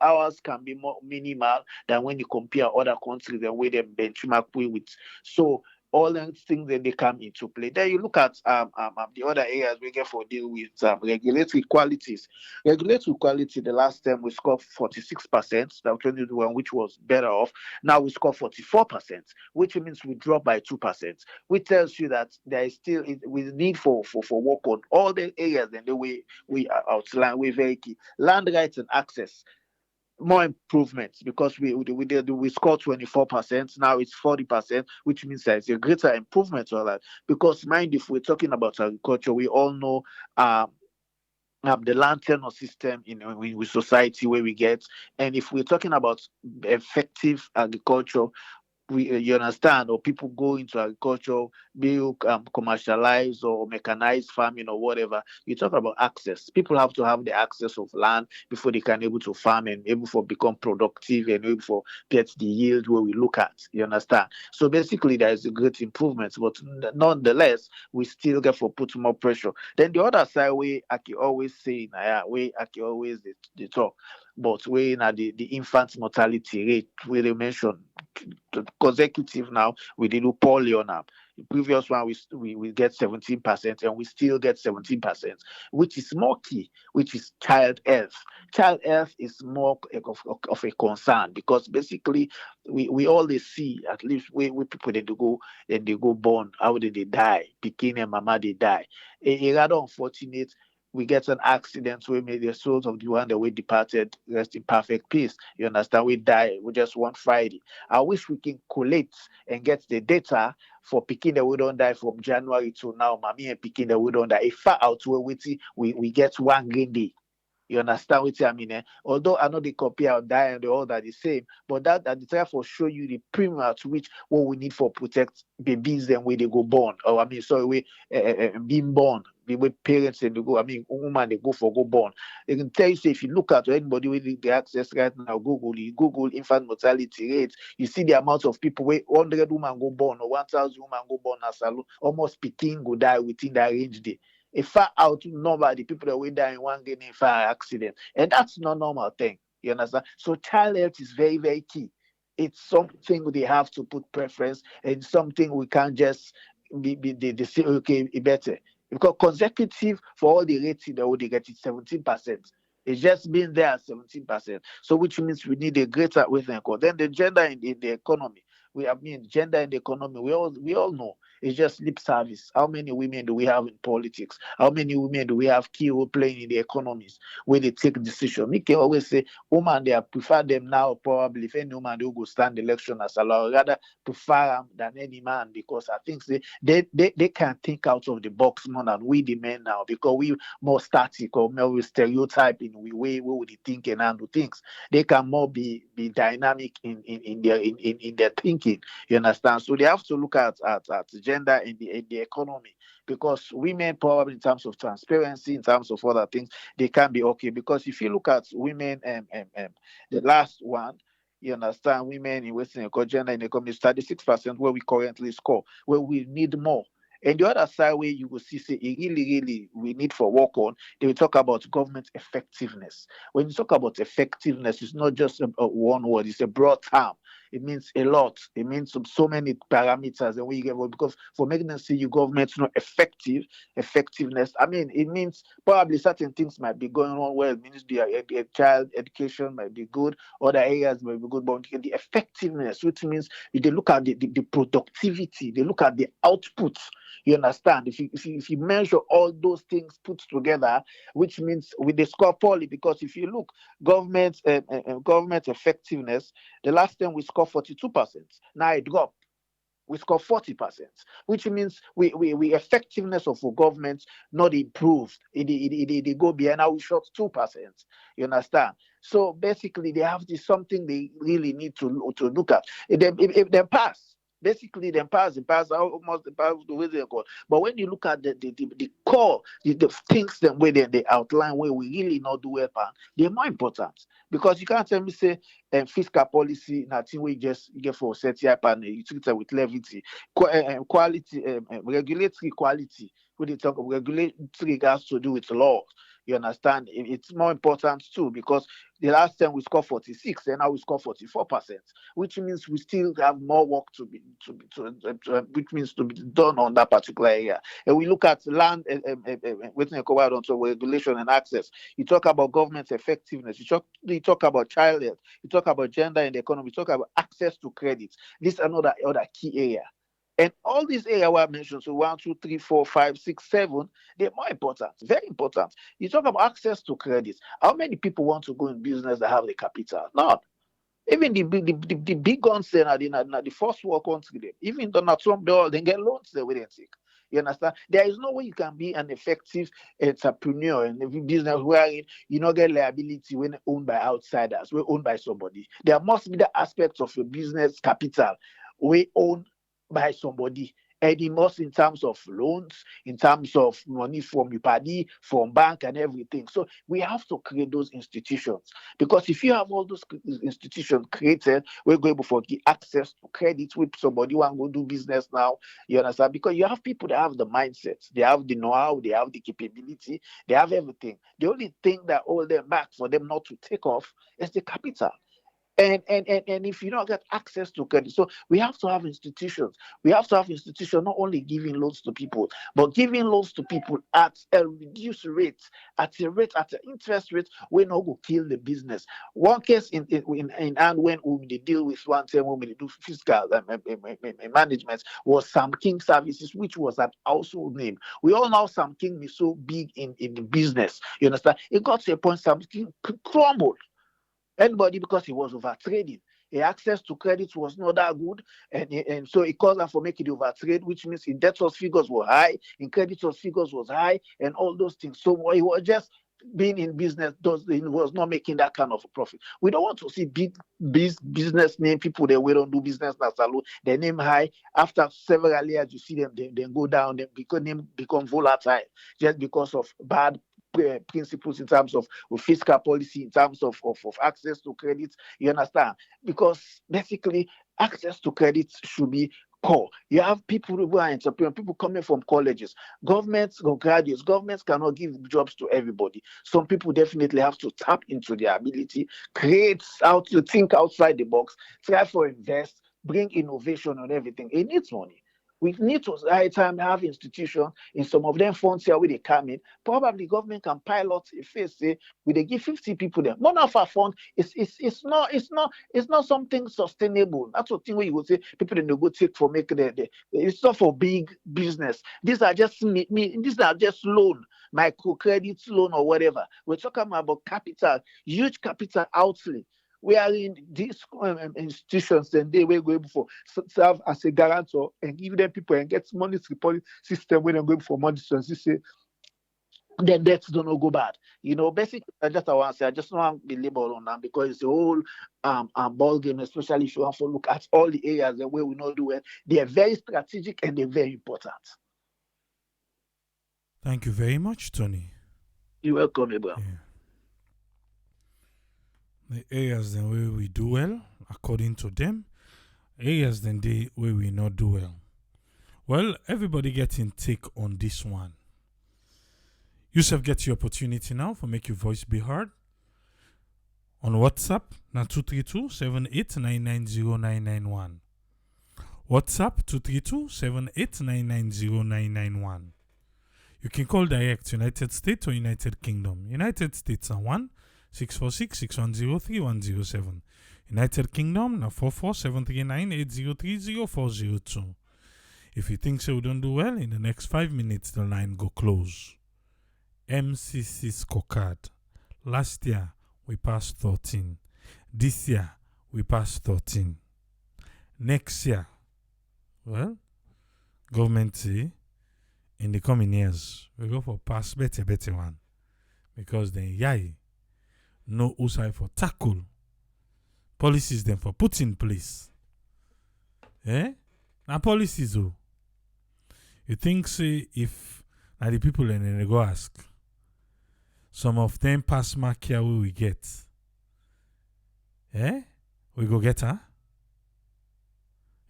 ours can be more minimal than when you compare other countries and where they benchmark with. So all those things then they come into play. Then you look at the other areas we get for deal with regulatory qualities. Regulatory quality, the last time we scored 46%, that 2021, which was better off. Now we score 44%, which means we drop by 2%, which tells you that there is still we need for work on all the areas and the way we outline, we very key. Land rights and access, more improvements because we scored 24%, now it's 40%, which means that it's a greater improvement to all that. Because mind, if we're talking about agriculture, we all know the land tenure system in society where we get, and if we're talking about effective agriculture, you understand, or people go into agriculture, be commercialize or mechanized farming or whatever. You talk about access. People have to have the access of land before they can able to farm and able for become productive and able for get the yield where we look at. You understand? So basically, there is a great improvement, but nonetheless, we still get for put more pressure. Then the other side, we I can always say, we I can always they talk, but we na the infant mortality rate we they mention consecutive now we did do poorly on them. The previous one we get 17% and we still get 17%, which is more key, which is child health. Child health is more of a concern because basically we always see, at least we people they go born, how did they die? Pikin and mama they die. A rather unfortunate we get an accident where maybe the souls of the one that we departed rest in perfect peace. You understand? We die. We just one Friday. I wish we can collate and get the data for picking that we don't die from January to now. Mommy and picking that we don't die. If far out where we get one green day. You understand what I mean? Although I know they compare and die and they all are the same, but that the therefore show you the premium at which what we need for protect babies and where they go born. Or I mean, sorry, we being born. The way parents and they go, I mean, woman they go for go born. They can tell you say if you look at anybody with the access right now, Google infant mortality rates, you see the amount of people where 100 women go born or 1,000 women go born as almost speaking go die within that range there. A far out number the people that will die in one getting fire accident. And that's not normal thing. You understand? So child health is very, very key. It's something they have to put preference and something we can't just they say, okay, it better. Because consecutive for all the rating that they get is 17%. It's just been there at 17%. So which means we need a greater within. Then the gender in the economy. I mean gender in the economy, we all know it's just lip service. How many women do we have in politics? How many women do we have key role playing in the economies where they take decision? Me can always say, woman, they prefer them now, probably. If any woman they go stand election as a law, rather prefer them than any man because I think they can think out of the box more than we the men now because we more static or more stereotyping we way we would think and handle things. They can more be dynamic in their thinking. You understand? So they have to look at gender in the economy because women probably in terms of transparency, in terms of other things, they can be okay. Because if you look at women, the last one, you understand, women in Western gender in the economy is 36% where we currently score, where we need more. And the other side where you will see, say, it really, we need for work on, they will talk about government effectiveness. When you talk about effectiveness, it's not just a one word, it's a broad term. It means a lot. It means so many parameters. And when you get because for making them see your government's not effectiveness, I mean, it means probably certain things might be going on where it means the child education might be good, other areas might be good, but the effectiveness, which means they look at the productivity, they look at the output. You understand? If you measure all those things put together, which means with the score poorly, because if you look government government effectiveness, the last time we scored 42%. Now it dropped. We score 40%, which means we effectiveness of our government not improved. It go behind. Now we shot 2%. You understand? So basically, they have this something they really need to look at. If they pass. Basically, then pass almost the pass the way they call. But when you look at the core, the things that way they outline where we really not do well, they're more important because you can't tell me say fiscal policy nothing we just get for set up and you treat it with levity, quality, regulatory quality. When they talk of regulatory has to do with law. You understand? It's more important too because the last time we scored 46 and now we score 44%, which means we still have more work which means to be done on that particular area. And we look at land, waiting covered onto regulation and access. You talk about government effectiveness. You talk about child health. You talk about gender in the economy. You talk about access to credit. This is another key area. And all these areas I mentioned, so 1, 2, 3, 4, 5, 6, 7, they're more important, very important. You talk about access to credit. How many people want to go in business that have the capital? None. Even the big guns are the first world country. Even Donald Trump, they get loans they wouldn't take. You understand? There is no way you can be an effective entrepreneur in every business wherein you not get liability when owned by outsiders, when owned by somebody. There must be the aspect of your business capital we own by somebody. And in most in terms of loans, in terms of money from your party, from bank and everything. So we have to create those institutions. Because if you have all those institutions created, we're going to get access to credit with somebody who want to do business now. You understand? Because you have people that have the mindset, they have the know-how, they have the capability, they have everything. The only thing that hold them back for them not to take off is the capital. And if you don't get access to credit, so we have to have institutions. We have to have institutions not only giving loans to people, but giving loans to people at a reduced rate, at an interest rate, we not go kill the business. One case in and when we deal with one time when we do fiscal management was Sam King Services, which was an household name. We all know Sam King is so big in the business. You understand? It got to a point Sam King crumbled. Anybody because he was over trading. His access to credit was not that good, and so it caused him for making over trade, which means in debtors figures were high, in creditors figures was high, and all those things. So he was just being in business he was not making that kind of a profit. We don't want to see big business name people that we don't do business now salute their name high after several years you see them then go down, then become volatile just because of bad principles in terms of fiscal policy, in terms of access to credit. You understand? Because basically, access to credit should be core. You have people who are entrepreneurs, people coming from colleges, governments or graduates. Governments cannot give jobs to everybody. Some people definitely have to tap into their ability, create out to think outside the box, try for invest, bring innovation on everything. It needs money. We need to right time have institutions in some of them funds here where they come in. Probably government can pilot a phase say we they give 50 people there. One of our fund it's not something sustainable. That's the thing where you would say people in the go take for make it's not for big business. These are just these are just loan, microcredit loan or whatever. We're talking about capital, huge capital outlay. We are in these institutions and they will go for serve as a guarantor and give them people and get money to system when they're going for money. So you say the debts don't go bad. Basically I just want to say I just don't want to be labeled on that because it's a whole ball game, especially if you want to look at all the areas the way we not do it. They are very strategic and they're very important. Thank you very much, Tony. You're welcome, Abraham. Yeah. The areas then where we do well, according to them, areas then they where we not do well. Well, everybody getting take on this one. Yourself get your opportunity now for make your voice be heard. On WhatsApp, na 232-78990991. WhatsApp 232-78990991. You can call direct United States or United Kingdom. United States are 1-646-610-3107. United Kingdom na 44739-8030-402. If you think so we don't do well, in the next 5 minutes the line go close. Mcc Scorecard. Last year we passed 13. This year we passed 13. Next year, well, government say in the coming years we go for pass better one. Because then yai no usai for tackle policies then for put in place. Now policies oh. You think say if now the people and then they go ask some of them pass mark here we get. We go get her?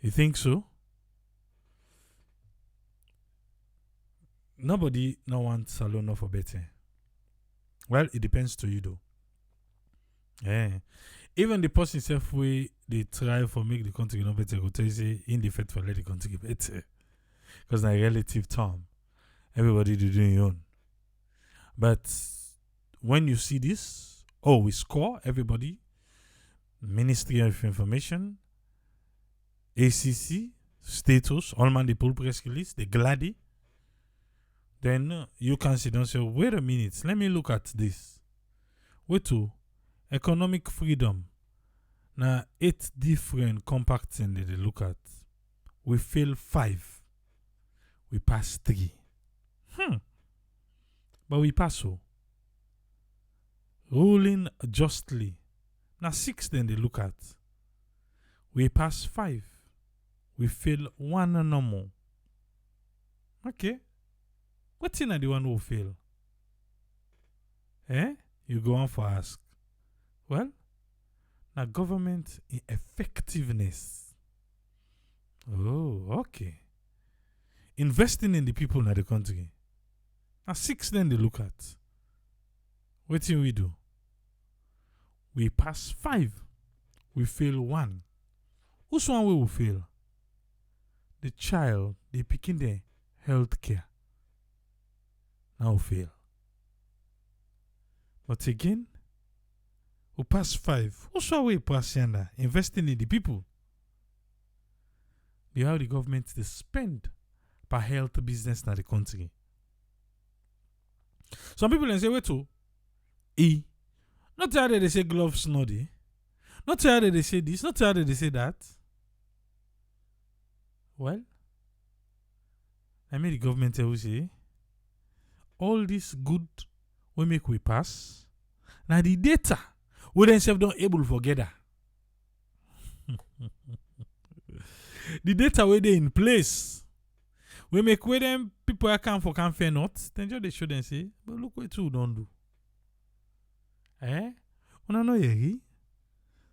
You think so? Nobody no wants salon for better. Well, it depends to you though. Even the person self way they try for make the country no better go tell you say in the fact for let the country get better. Because na a relative term. Everybody do your own. But when you see this, we score everybody. Ministry of Information, ACC, status, all man the pull press release, the gladi. Then you can sit down and say, wait a minute, let me look at this. Wait to economic freedom. Now 8 different compacts in they look at. We fail 5. We pass 3. But we pass so. Ruling justly. Now 6 then they look at. We pass 5. we fail one and no more. Okay. What's in the one who fail? You go on for ask. Well, now government effectiveness. Oh, okay. Investing in the people in the country. Now 6 then they look at. What do we do? We pass 5. We fail 1. Who's one we will fail? The child, they picking the health care. Now fail. But again, we pass 5. Who's one we pass yonder? Investing in the people. They how the government they spend per health business in the country. Some people then say, wait to not how they say gloves snoddy. Not how they say this, not how they say that. Well, I mean the government will say all this good we make we pass. Now the data we themselves don't able to forget that. The data we they in place. We make where them people are come for can fair not. Then just they show them say, but look what you don't do. On a no yeri.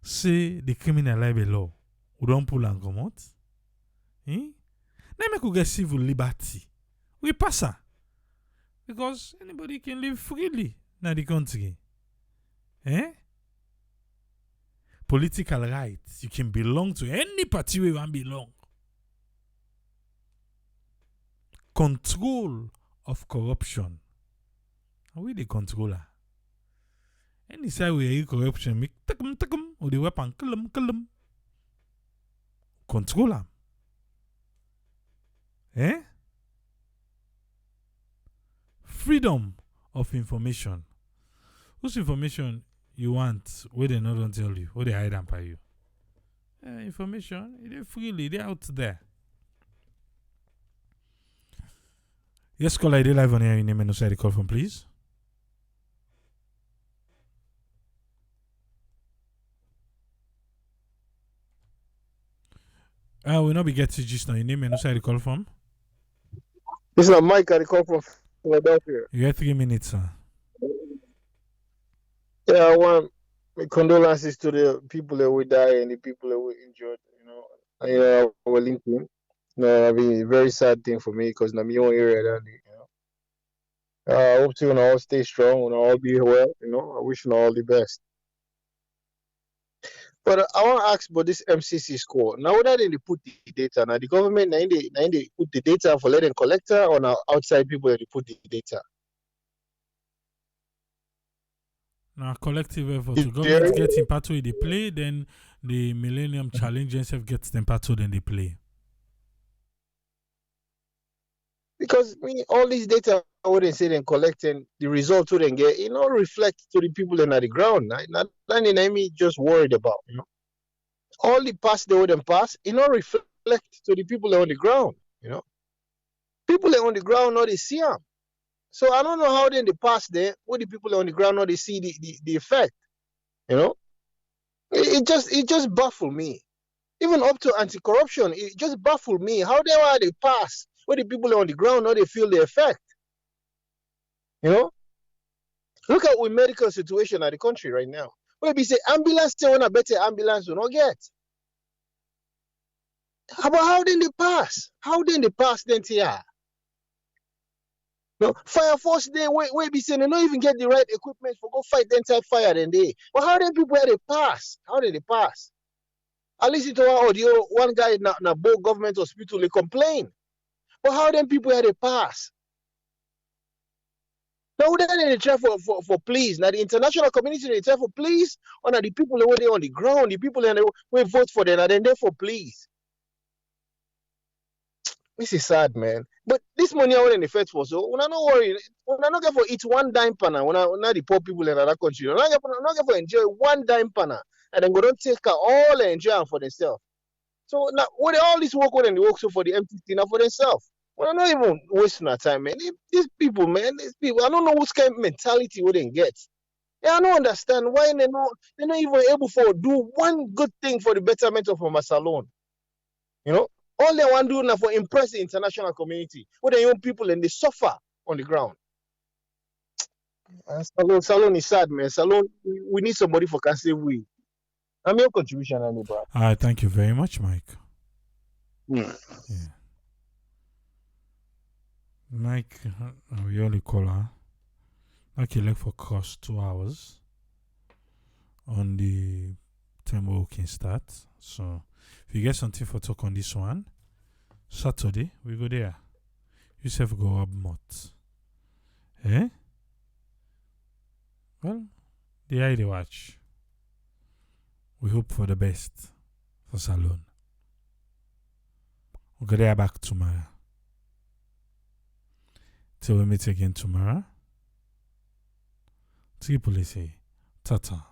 Say the criminal libel law. We don't pull and come out. Then make we get civil liberty. We pass her. Because anybody can live freely in the country. Political rights. You can belong to any party where you want belong. Control of corruption. Are we the controller? Any side where you corruption, make takum or the weapon kill control them. Freedom of information. Whose information you want where they not don't tell you, or they hide them by you? Information, they freely, they out there. Yes, call ID live on air. Your name and no call from, please. We'll not be getting just now. Your name and no call from. This is Mike. I call from Philadelphia. You have 3 minutes, sir. Yeah, I want condolences to the people that will die and the people that were injured. Our LinkedIn. I mean, very sad thing for me because I'm your area. I hope you all stay strong and all be well. I wish you all the best. But I want to ask about this MCC score. Now, whether they put the data, now the government, they put the data for letting collector or now outside people that they put the data. Now, collective effort. The government gets in part where they play, then the Millennium Challenge themselves gets them part then they play. Because all these data, what they say and collecting, the results they get, reflect to the people that are on the ground. Not just worried about, All the pass they wouldn't pass, reflect to the people that are on the ground, People that are on the ground, they see them. So I don't know how then they pass there, what the people on the ground, they see the effect, It just baffled me. Even up to anti-corruption, it just baffled me. How they pass? Where the people on the ground know they feel the effect. Look at the medical situation at the country right now. Where we say ambulance still want a better ambulance will not get. How did they pass? How did they pass then here? Fire force they where be saying they don't even get the right equipment for go fight the entire fire then they. But how did people they pass? How did they pass? I listen to one audio, one guy in a both government hospital they complain. But how then people had a pass? Now then they try for please. Now the international community they try for please. Or now the people that were there on the ground, the people that will vote for them, and then they for please. This is sad, man. But this money I want in the first for so when I not worry, when I not get for eat one dime panna, when I not the poor people in other country, when I not get for enjoy one dime panna, and then go don't take all and enjoy for themselves. So now what all this work when they work so for the MTC now for themselves. Well, I'm not even wasting our time, man. These people, I don't know what kind of mentality we didn't get. Yeah, I don't understand why they're not even able to do one good thing for the betterment of my salon. All they want to do now for impress the international community. What the young people and they suffer on the ground. Salon is sad, man. Salon, we need somebody for can save we. I'm your contribution, anybody. Thank you very much, Mike. Hmm. Yeah. Mike, we only call her. Like you left for cross 2 hours on the time we can start. So if you get something for talk on this one, Saturday we go there. You self go up mot. Eh? Well, the eye they watch. We hope for the best for Salon. We'll go there back tomorrow. Till we meet again tomorrow. Triple say, tata.